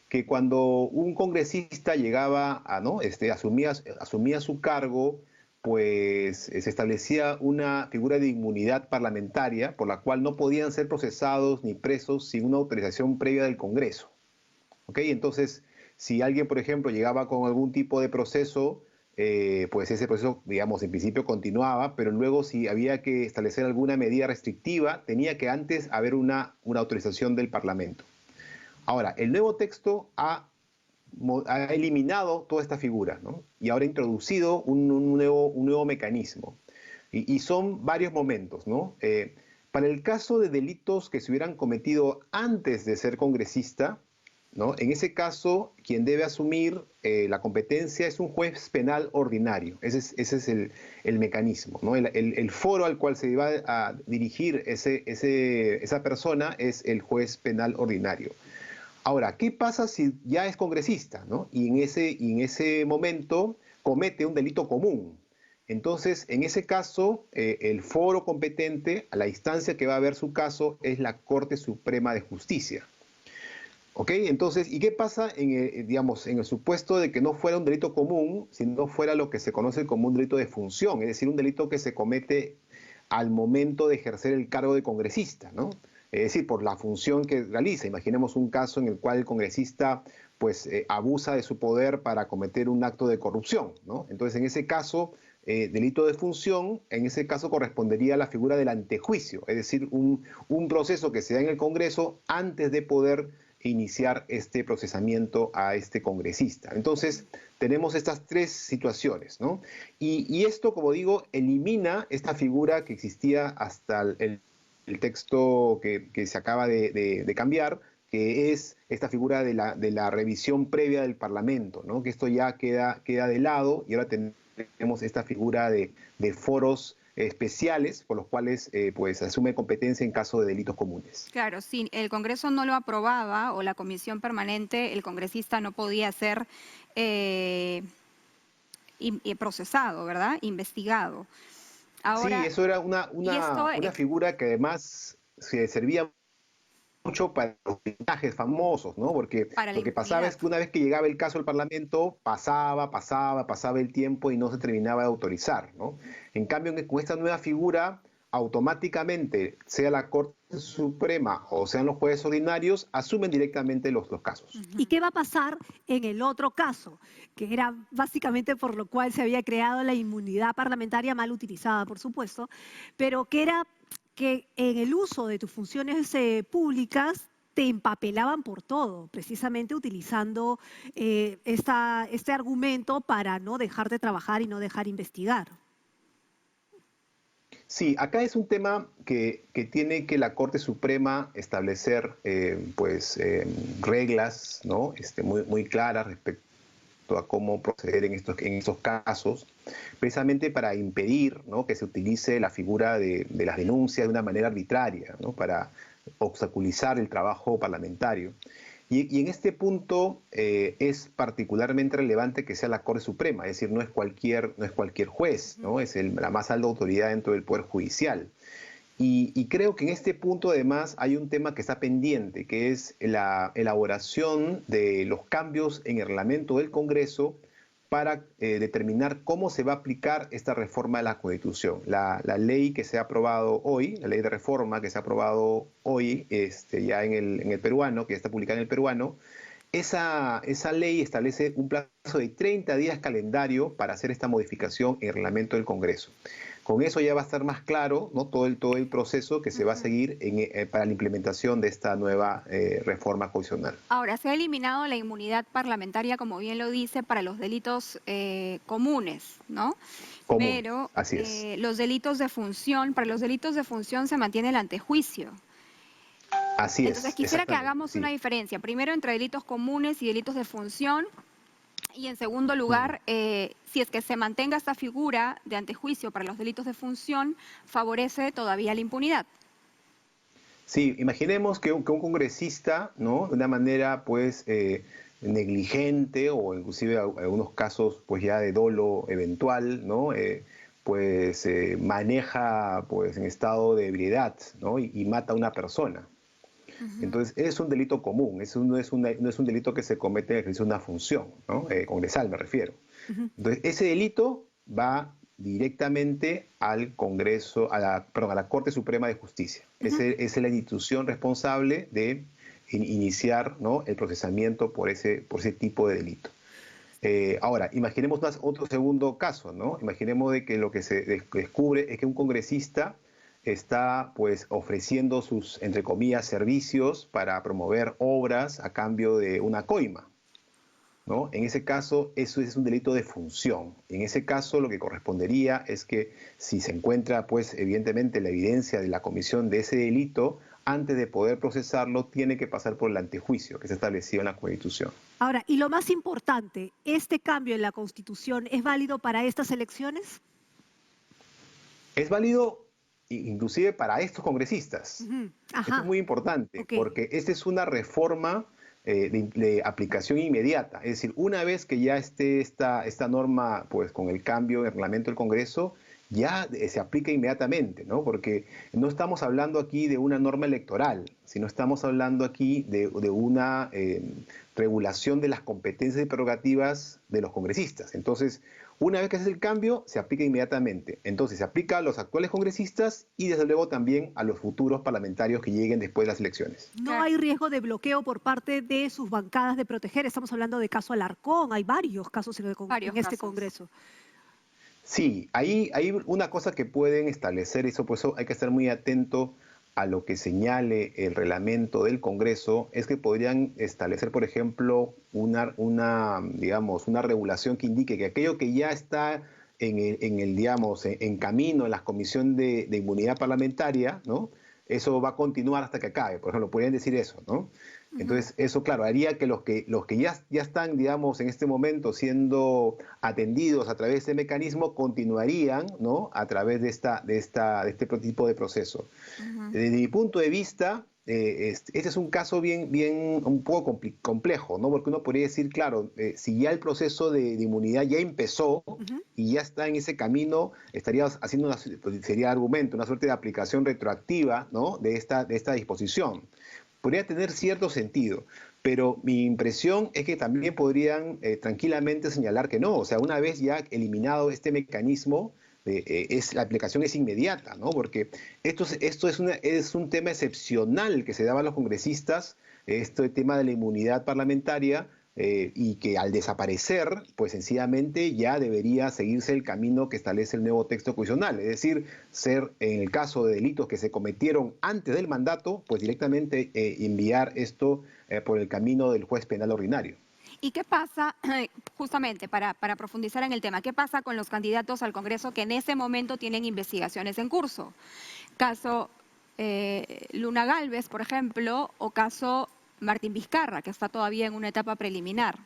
K: Que cuando un congresista llegaba asumía su cargo, pues se establecía una figura de inmunidad parlamentaria por la cual no podían ser procesados ni presos sin una autorización previa del Congreso. ¿Ok? Entonces, si alguien, por ejemplo, llegaba con algún tipo de proceso, pues ese proceso, digamos, en principio continuaba, pero luego si había que establecer alguna medida restrictiva, tenía que antes haber una autorización del Parlamento. Ahora, el nuevo texto ha eliminado toda esta figura, ¿no? Y ahora ha introducido un nuevo mecanismo. Y son varios momentos, ¿no? Para el caso de delitos que se hubieran cometido antes de ser congresista, ¿no? En ese caso, quien debe asumir la competencia es un juez penal ordinario. Ese es el mecanismo, ¿no? El foro al cual se va a dirigir esa persona es el juez penal ordinario. Ahora, ¿qué pasa si ya es congresista, ¿no? Y en ese momento comete un delito común? Entonces, en ese caso, el foro competente, a la instancia que va a ver su caso, es la Corte Suprema de Justicia. ¿Ok? Entonces, ¿y qué pasa en el supuesto de que no fuera un delito común, sino fuera lo que se conoce como un delito de función, es decir, un delito que se comete al momento de ejercer el cargo de congresista, ¿no? Es decir, por la función que realiza. Imaginemos un caso en el cual el congresista pues, abusa de su poder para cometer un acto de corrupción, ¿no? Entonces, en ese caso, delito de función, en ese caso correspondería a la figura del antejuicio, es decir, un proceso que se da en el Congreso antes de poder iniciar este procesamiento a este congresista. Entonces, tenemos estas tres situaciones, ¿no? Y esto, como digo, elimina esta figura que existía hasta el texto que se acaba de cambiar, que es esta figura de la revisión previa del Parlamento, ¿no? Que esto ya queda de lado y ahora tenemos esta figura de foros especiales por los cuales pues asume competencia en caso de delitos comunes.
D: Claro, si el Congreso no lo aprobaba o la comisión permanente, el congresista no podía ser procesado, ¿verdad? Investigado. Ahora,
K: sí, eso era una figura que además se servía mucho para los personajes famosos, ¿no? Porque lo que pasaba es que una vez que llegaba el caso al Parlamento, pasaba el tiempo y no se terminaba de autorizar, ¿no? En cambio, con esta nueva figura, automáticamente, sea la Corte Suprema o sean los jueces ordinarios, asumen directamente los casos.
A: ¿Y qué va a pasar en el otro caso? Que era básicamente por lo cual se había creado la inmunidad parlamentaria, mal utilizada, por supuesto, pero que era que en el uso de tus funciones públicas te empapelaban por todo, precisamente utilizando este argumento para no dejar de trabajar y no dejar investigar.
K: Sí, acá es un tema que tiene que la Corte Suprema establecer reglas, ¿no? Muy claras respecto a cómo proceder en estos casos, precisamente para impedir, ¿no?, que se utilice la figura de las denuncias de una manera arbitraria, ¿no?, para obstaculizar el trabajo parlamentario. Y en este punto es particularmente relevante que sea la Corte Suprema, es decir, no es cualquier juez, ¿no? Es la más alta autoridad dentro del Poder Judicial. Y creo que en este punto además hay un tema que está pendiente, que es la elaboración de los cambios en el reglamento del Congreso para determinar cómo se va a aplicar esta reforma de la Constitución. La ley que se ha aprobado hoy, la ley de reforma que se ha aprobado hoy ya en el peruano, que ya está publicada en el peruano, esa ley establece un plazo de 30 días calendario para hacer esta modificación en el reglamento del Congreso. Con eso ya va a estar más claro, ¿no?, todo el proceso que se va a seguir para la implementación de esta nueva reforma constitucional.
D: Ahora, se ha eliminado la inmunidad parlamentaria, como bien lo dice, para los delitos comunes, ¿no? Pero
K: así es.
D: los delitos de función, para los delitos de función se mantiene el antejuicio.
K: Así es.
D: Entonces quisiera que hagamos una diferencia, primero entre delitos comunes y delitos de función, y en segundo lugar, si es que se mantenga esta figura de antejuicio para los delitos de función, favorece todavía la impunidad.
K: Sí, imaginemos que un congresista, ¿no?, de una manera pues negligente o inclusive en algunos casos pues ya de dolo eventual, ¿no?, maneja pues en estado de ebriedad, ¿no?, y mata a una persona. Entonces, es un delito común, no es un delito que se comete en el ejercicio de una función, ¿no?, congresal me refiero. Entonces, ese delito va directamente al Congreso, a la Corte Suprema de Justicia. Esa es la institución responsable de iniciar, ¿no?, el procesamiento por ese tipo de delito. Ahora, imaginemos otro segundo caso, ¿no? Imaginemos de que lo que se descubre es que un congresista está pues ofreciendo sus, entre comillas, servicios para promover obras a cambio de una coima, ¿no? En ese caso, eso es un delito de función. En ese caso, lo que correspondería es que si se encuentra, pues, evidentemente la evidencia de la comisión de ese delito, antes de poder procesarlo, tiene que pasar por el antejuicio que se estableció en la Constitución.
A: Ahora, y lo más importante, ¿este cambio en la Constitución es válido para estas elecciones?
K: Es válido inclusive para estos congresistas. Esto es muy importante, porque esta es una reforma de aplicación inmediata. Es decir, una vez que ya esté esta norma, pues con el cambio en el reglamento del Congreso, ya se aplica inmediatamente, ¿no? Porque no estamos hablando aquí de una norma electoral, sino estamos hablando aquí de una regulación de las competencias y prerrogativas de los congresistas. Entonces, una vez que hace el cambio, se aplica inmediatamente. Entonces, se aplica a los actuales congresistas y, desde luego, también a los futuros parlamentarios que lleguen después de las elecciones.
A: No hay riesgo de bloqueo por parte de sus bancadas de proteger. Estamos hablando de caso Alarcón. Hay varios casos en este Congreso.
K: Sí, hay una cosa que pueden establecer, y por eso hay que estar muy atento a lo que señale el reglamento del Congreso, es que podrían establecer, por ejemplo, una regulación que indique que aquello que ya está en camino en la Comisión de Inmunidad Parlamentaria, ¿no? Eso va a continuar hasta que acabe. Por ejemplo, podrían decir eso, ¿no? Entonces, eso, claro, haría que los que ya están, digamos, en este momento siendo atendidos a través de este mecanismo, continuarían, ¿no? A través de este tipo de proceso. Desde mi punto de vista, este es un caso un poco complejo, ¿no? Porque uno podría decir, claro, si ya el proceso de inmunidad ya empezó y ya está en ese camino, estarías haciendo sería argumento, una suerte de aplicación retroactiva, ¿no? de esta disposición. Podría tener cierto sentido, pero mi impresión es que también podrían tranquilamente señalar que no. O sea, una vez ya eliminado este mecanismo, la aplicación es inmediata, ¿no? Porque esto es un tema excepcional que se daba a los congresistas, este tema de la inmunidad parlamentaria, y que al desaparecer, pues sencillamente ya debería seguirse el camino que establece el nuevo texto constitucional, es decir, en el caso de delitos que se cometieron antes del mandato, pues directamente enviar esto por el camino del juez penal ordinario.
D: ¿Y qué pasa, justamente para profundizar en el tema, qué pasa con los candidatos al Congreso que en ese momento tienen investigaciones en curso? Caso Luna Gálvez, por ejemplo, o caso Martín Vizcarra, que está todavía en una etapa preliminar.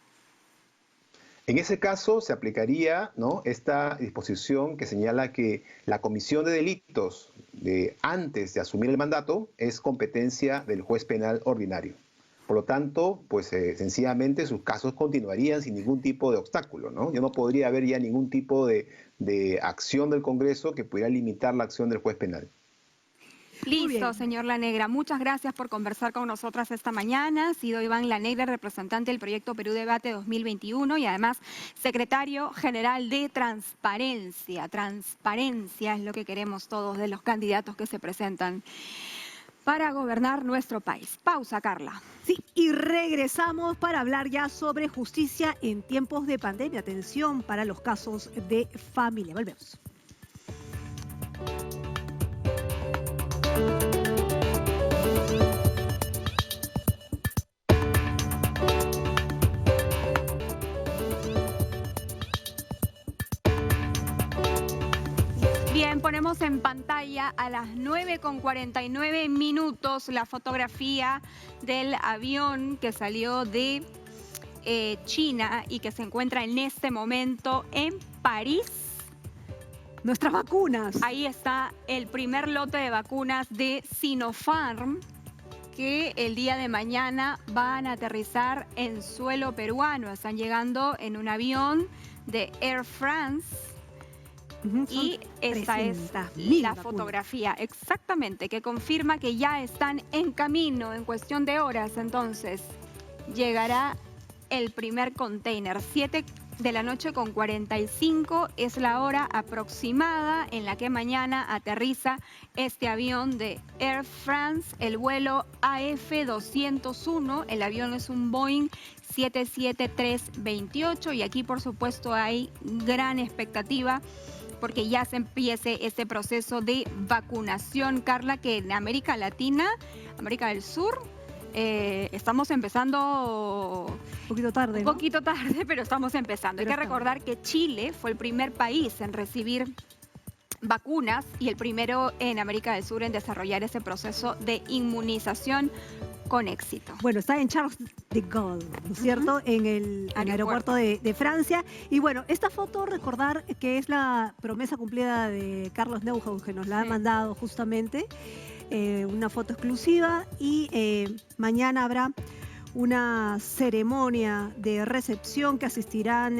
K: En ese caso se aplicaría, ¿no? Esta disposición que señala que la comisión de delitos antes de asumir el mandato es competencia del juez penal ordinario. Por lo tanto, pues sencillamente sus casos continuarían sin ningún tipo de obstáculo, ¿no? Ya no podría haber ya ningún tipo de acción del Congreso que pudiera limitar la acción del juez penal.
D: Listo, señor Lanegra. Muchas gracias por conversar con nosotras esta mañana. Ha sido Iván Lanegra, representante del proyecto Perú Debate 2021 y además secretario general de Transparencia. Transparencia es lo que queremos todos de los candidatos que se presentan para gobernar nuestro país. Pausa, Carla.
A: Sí, y regresamos para hablar ya sobre justicia en tiempos de pandemia. Atención para los casos de familia. Volvemos.
D: Bien, ponemos en pantalla a las 9:49 la fotografía del avión que salió de China y que se encuentra en este momento en París.
A: Nuestras vacunas.
D: Ahí está el primer lote de vacunas de Sinopharm que el día de mañana van a aterrizar en suelo peruano. Están llegando en un avión de Air France. Y esta es la fotografía, exactamente, que confirma que ya están en camino, en cuestión de horas. Entonces, llegará el primer container, 7 de la noche con 45 es la hora aproximada en la que mañana aterriza este avión de Air France, el vuelo AF201. El avión es un Boeing 773-28 y aquí por supuesto hay gran expectativa porque ya se empiece este proceso de vacunación, Carla, que en América Latina, América del Sur, estamos empezando
A: un poquito tarde,
D: un
A: ¿no?
D: poquito tarde, pero estamos empezando. Hay que recordar que Chile fue el primer país en recibir vacunas y el primero en América del Sur en desarrollar ese proceso de inmunización con éxito.
A: Bueno, está en Charles de Gaulle, ¿no es cierto? En el aeropuerto de Francia. Y bueno, esta foto, recordar que es la promesa cumplida de Carlos Neuhaus, que nos la ha mandado justamente. Una foto exclusiva y mañana habrá una ceremonia de recepción que asistirán,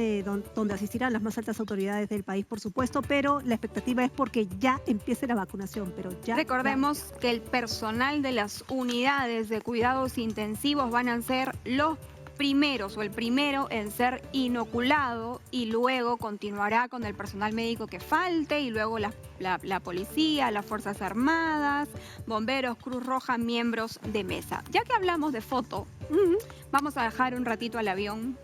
A: donde asistirán las más altas autoridades del país, por supuesto, pero la expectativa es porque ya empiece la vacunación. Pero ya
D: recordemos que el personal de las unidades de cuidados intensivos van a ser los primeros o el primero en ser inoculado y luego continuará con el personal médico que falte y luego la policía, las Fuerzas Armadas, bomberos, Cruz Roja, miembros de mesa. Ya que hablamos de foto, vamos a dejar un ratito al avión,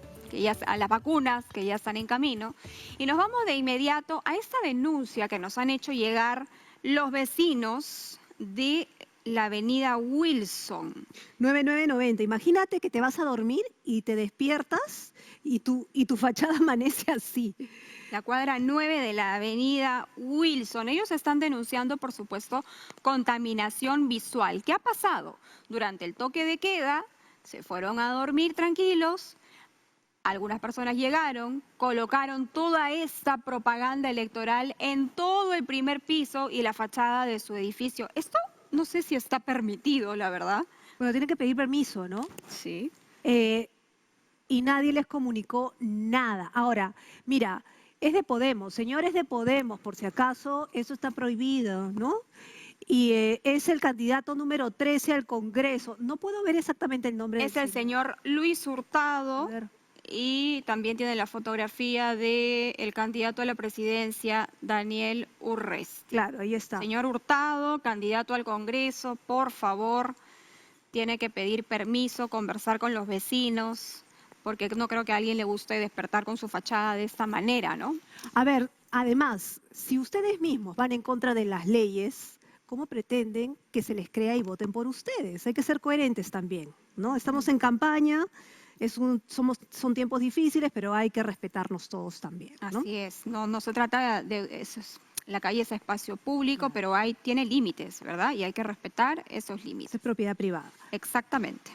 D: a las vacunas que ya están en camino, y nos vamos de inmediato a esta denuncia que nos han hecho llegar los vecinos de la avenida Wilson.
A: 9990. Imagínate que te vas a dormir y te despiertas y tu fachada amanece así.
D: La cuadra 9 de la avenida Wilson. Ellos están denunciando, por supuesto, contaminación visual. ¿Qué ha pasado? Durante el toque de queda, se fueron a dormir tranquilos. Algunas personas llegaron, colocaron toda esta propaganda electoral en todo el primer piso y la fachada de su edificio. Esto no sé si está permitido, la verdad.
A: Bueno, tienen que pedir permiso, ¿no?
D: Sí.
A: Y nadie les comunicó nada. Ahora, mira, es de Podemos, señores de Podemos, por si acaso, eso está prohibido, ¿no? Y es el candidato número 13 al Congreso. No puedo ver exactamente el nombre.
D: Es el señor Luis Hurtado. Y también tiene la fotografía del candidato a la presidencia, Daniel Urresti.
A: Claro, ahí está.
D: Señor Hurtado, candidato al Congreso, por favor, tiene que pedir permiso, conversar con los vecinos, porque no creo que a alguien le guste despertar con su fachada de esta manera, ¿no?
A: A ver, además, si ustedes mismos van en contra de las leyes, ¿cómo pretenden que se les crea y voten por ustedes? Hay que ser coherentes también, ¿no? Estamos en campaña. Son tiempos difíciles, pero hay que respetarnos todos también, ¿no?
D: Así es, no se trata de eso. La calle es espacio público, pero tiene límites, ¿verdad? Y hay que respetar esos límites.
A: Es propiedad privada.
D: Exactamente.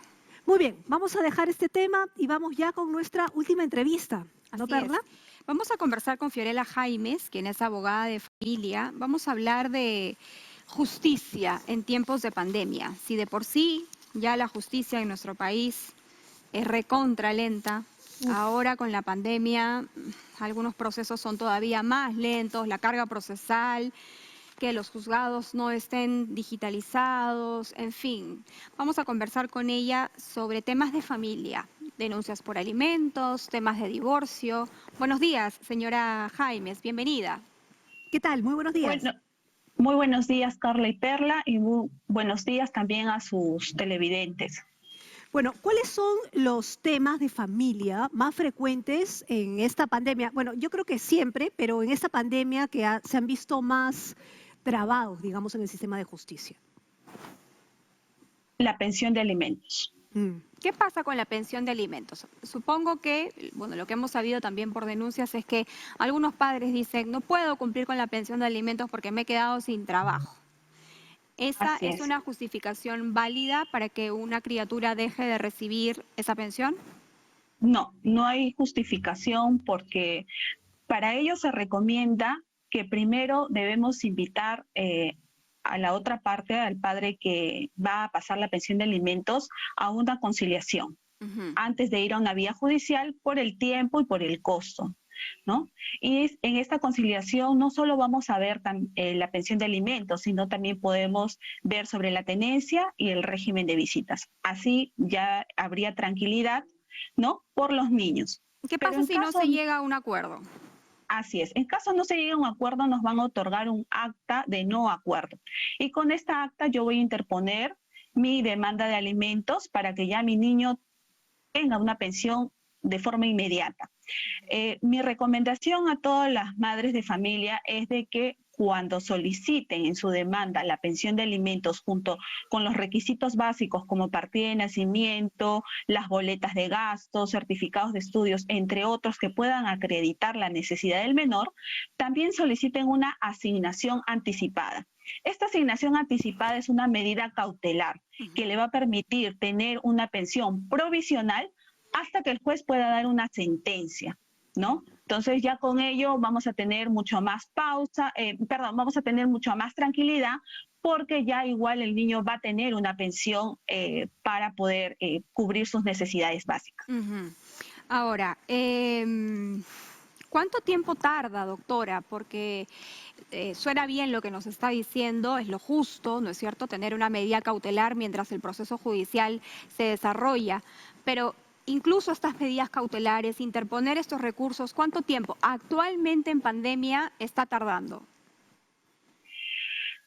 A: Muy bien, vamos a dejar este tema y vamos ya con nuestra última entrevista, ¿no, Perla?
D: Vamos a conversar con Fiorella Jaimes, quien es abogada de familia. Vamos a hablar de justicia en tiempos de pandemia. Si de por sí ya la justicia en nuestro país es recontra lenta. Ahora con la pandemia algunos procesos son todavía más lentos, la carga procesal, que los juzgados no estén digitalizados, en fin. Vamos a conversar con ella sobre temas de familia, denuncias por alimentos, temas de divorcio. Buenos días, señora Jaimes, bienvenida.
A: ¿Qué tal? Muy buenos días.
L: Bueno, muy buenos días, Carla y Perla, y muy buenos días también a sus televidentes.
A: Bueno, ¿cuáles son los temas de familia más frecuentes en esta pandemia? Bueno, yo creo que siempre, pero en esta pandemia que se han visto más trabados, digamos, en el sistema de justicia.
L: La pensión de alimentos.
D: ¿Qué pasa con la pensión de alimentos? Supongo que, bueno, lo que hemos sabido también por denuncias es que algunos padres dicen, no puedo cumplir con la pensión de alimentos porque me he quedado sin trabajo. ¿Esa es una justificación válida para que una criatura deje de recibir esa pensión?
L: No, no hay justificación porque para ello se recomienda que primero debemos invitar a la otra parte, al padre que va a pasar la pensión de alimentos, a una conciliación antes de ir a una vía judicial por el tiempo y por el costo, ¿no? Y en esta conciliación no solo vamos a ver la pensión de alimentos, sino también podemos ver sobre la tenencia y el régimen de visitas. Así ya habría tranquilidad, ¿no?, por los niños.
D: ¿Qué
L: Pero
D: pasa
L: en
D: si no
L: caso,
D: se llega a un acuerdo?
L: así es, en caso no se llegue a un acuerdo, nos van a otorgar un acta de no acuerdo. Y con esta acta yo voy a interponer mi demanda de alimentos para que ya mi niño tenga una pensión de forma inmediata. Mi recomendación a todas las madres de familia es de que cuando soliciten en su demanda la pensión de alimentos junto con los requisitos básicos como partida de nacimiento, las boletas de gastos, certificados de estudios, entre otros que puedan acreditar la necesidad del menor, también soliciten una asignación anticipada. Esta asignación anticipada es una medida cautelar que le va a permitir tener una pensión provisional hasta que el juez pueda dar una sentencia, ¿no? Entonces ya con ello vamos a tener mucho más vamos a tener mucho más tranquilidad porque ya igual el niño va a tener una pensión para poder cubrir sus necesidades básicas.
D: Ahora, ¿cuánto tiempo tarda, doctora? Porque suena bien lo que nos está diciendo, es lo justo, ¿no es cierto?, tener una medida cautelar mientras el proceso judicial se desarrolla, pero incluso estas medidas cautelares, interponer estos recursos, ¿cuánto tiempo actualmente en pandemia está tardando?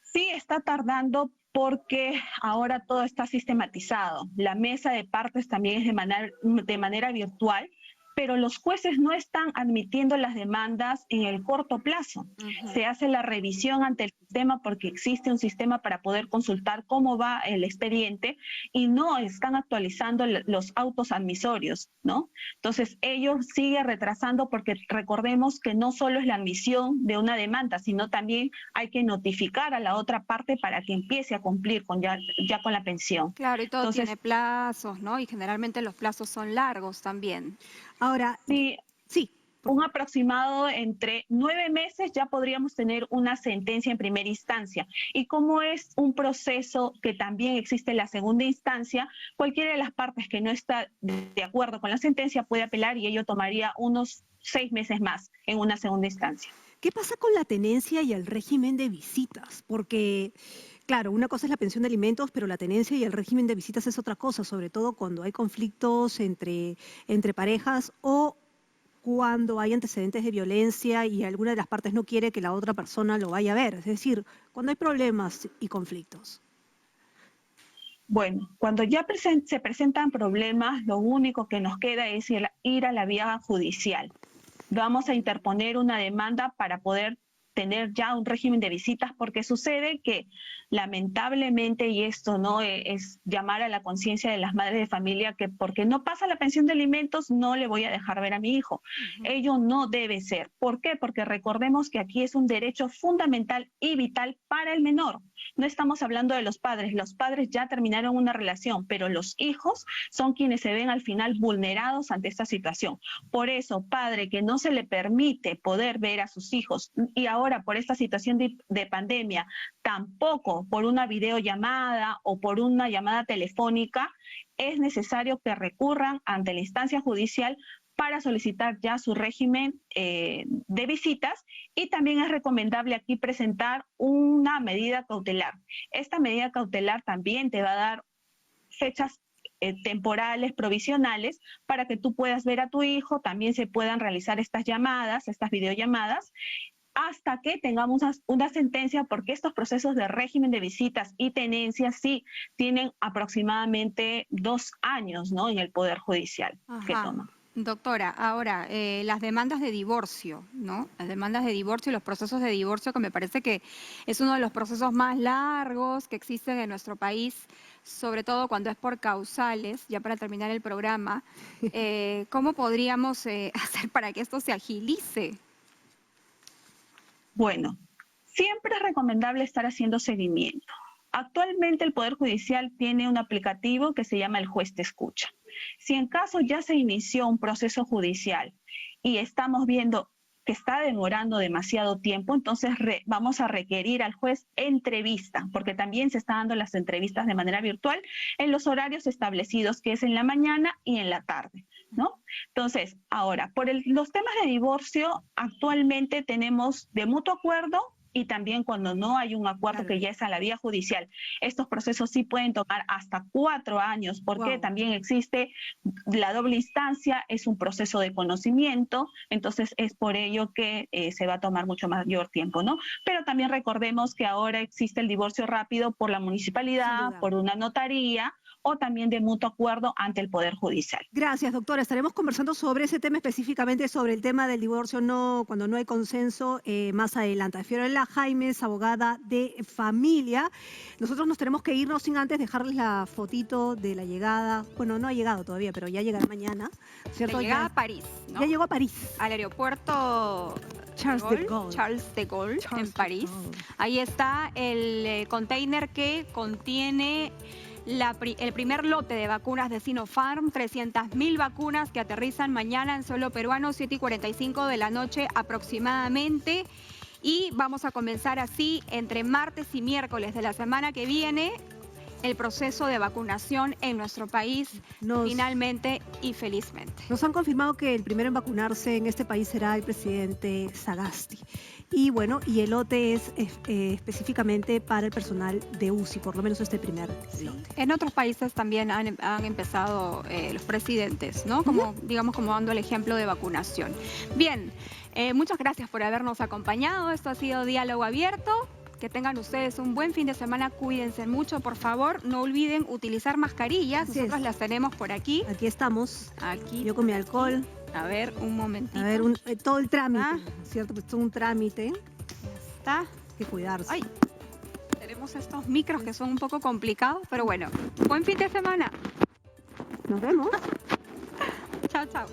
L: Sí, está tardando porque ahora todo está sistematizado. La mesa de partes también es de manera virtual, pero los jueces no están admitiendo las demandas en el corto plazo. Se hace la revisión ante el sistema porque existe un sistema para poder consultar cómo va el expediente y no están actualizando los autos admisorios, ¿no? Entonces, ellos siguen retrasando porque recordemos que no solo es la admisión de una demanda, sino también hay que notificar a la otra parte para que empiece a cumplir con ya con la pensión.
D: Claro, y todo
L: Entonces,
D: tiene plazos, ¿no? Y generalmente los plazos son largos también.
A: Ahora,
L: sí, un aproximado entre 9 meses ya podríamos tener una sentencia en primera instancia. Y como es un proceso que también existe en la segunda instancia, cualquiera de las partes que no está de acuerdo con la sentencia puede apelar y ello tomaría unos 6 meses más en una segunda instancia.
A: ¿qué pasa con la tenencia y el régimen de visitas? Porque, claro, una cosa es la pensión de alimentos, pero la tenencia y el régimen de visitas es otra cosa, sobre todo cuando hay conflictos entre parejas o cuando hay antecedentes de violencia y alguna de las partes no quiere que la otra persona lo vaya a ver. Es decir, cuando hay problemas y conflictos.
L: Bueno, cuando ya se presentan problemas, lo único que nos queda es ir a la vía judicial. Vamos a interponer una demanda para poder tener ya un régimen de visitas, porque sucede que lamentablemente, y esto no es llamar a la conciencia de las madres de familia, que porque no pasa la pensión de alimentos no le voy a dejar ver a mi hijo. Ello no debe ser. ¿Por qué? Porque recordemos que aquí es un derecho fundamental y vital para el menor. No estamos hablando de los padres ya terminaron una relación, pero los hijos son quienes se ven al final vulnerados ante esta situación. Por eso, padre que no se le permite poder ver a sus hijos y ahora por esta situación de pandemia, tampoco por una videollamada o por una llamada telefónica, es necesario que recurran ante la instancia judicial para solicitar ya su régimen de visitas y también es recomendable aquí presentar una medida cautelar. Esta medida cautelar también te va a dar fechas temporales, provisionales, para que tú puedas ver a tu hijo, también se puedan realizar estas llamadas, estas videollamadas, hasta que tengamos una sentencia, porque estos procesos de régimen de visitas y tenencias sí tienen aproximadamente 2 años, ¿no?, en el Poder Judicial que toma.
D: Doctora, ahora, las demandas de divorcio, ¿no? Las demandas de divorcio y los procesos de divorcio, que me parece que es uno de los procesos más largos que existen en nuestro país, sobre todo cuando es por causales, ya para terminar el programa, ¿cómo podríamos hacer para que esto se agilice?
L: Bueno, siempre es recomendable estar haciendo seguimiento. Actualmente el Poder Judicial tiene un aplicativo que se llama el Juez Te Escucha. Si en caso ya se inició un proceso judicial y estamos viendo que está demorando demasiado tiempo, entonces vamos a requerir al juez entrevista, porque también se están dando las entrevistas de manera virtual en los horarios establecidos, que es en la mañana y en la tarde, ¿no? Entonces, ahora, por los temas de divorcio, actualmente tenemos de mutuo acuerdo y también cuando no hay un acuerdo que ya es a la vía judicial. Estos procesos sí pueden tomar hasta 4 años, porque también existe la doble instancia, es un proceso de conocimiento, entonces es por ello que se va a tomar mucho mayor tiempo, ¿no? Pero también recordemos que ahora existe el divorcio rápido por la municipalidad, por una notaría, o también de mutuo acuerdo ante el Poder Judicial.
A: Gracias, doctora. Estaremos conversando sobre ese tema, específicamente sobre el tema del divorcio cuando no hay consenso, más adelante. Fiorella Jaimes, abogada de familia. Nosotros nos tenemos que irnos sin antes dejarles la fotito de la llegada. Bueno, no ha llegado todavía, pero ya llegará mañana, ¿cierto?
D: De llegada a París, ¿no?
A: Ya llegó a París.
D: Al aeropuerto Charles de Gaulle en París. Ahí está el container que contiene el primer lote de vacunas de Sinopharm, 300.000 vacunas que aterrizan mañana en suelo peruano, 7:45 de la noche aproximadamente. Y vamos a comenzar así entre martes y miércoles de la semana que viene el proceso de vacunación en nuestro país, finalmente y felizmente.
A: Nos han confirmado que el primero en vacunarse en este país será el presidente Sagasti. Y bueno, y el lote es específicamente para el personal de UCI, por lo menos este primer lote.
D: En otros países también han empezado los presidentes, ¿no? Como, digamos, como dando el ejemplo de vacunación. Bien, muchas gracias por habernos acompañado. Esto ha sido Diálogo Abierto. Que tengan ustedes un buen fin de semana, cuídense mucho, por favor. No olviden utilizar mascarillas, nosotros las tenemos por aquí.
A: Aquí estamos.
D: Aquí.
A: Yo con mi alcohol.
D: A ver, un momentito.
A: A ver, todo el trámite, ¿cierto? Pues es un trámite.
D: Está.
A: Hay que cuidarse.
D: Ay, tenemos estos micros que son un poco complicados, pero bueno. Buen fin de semana.
A: Nos vemos.
D: Chao, chao.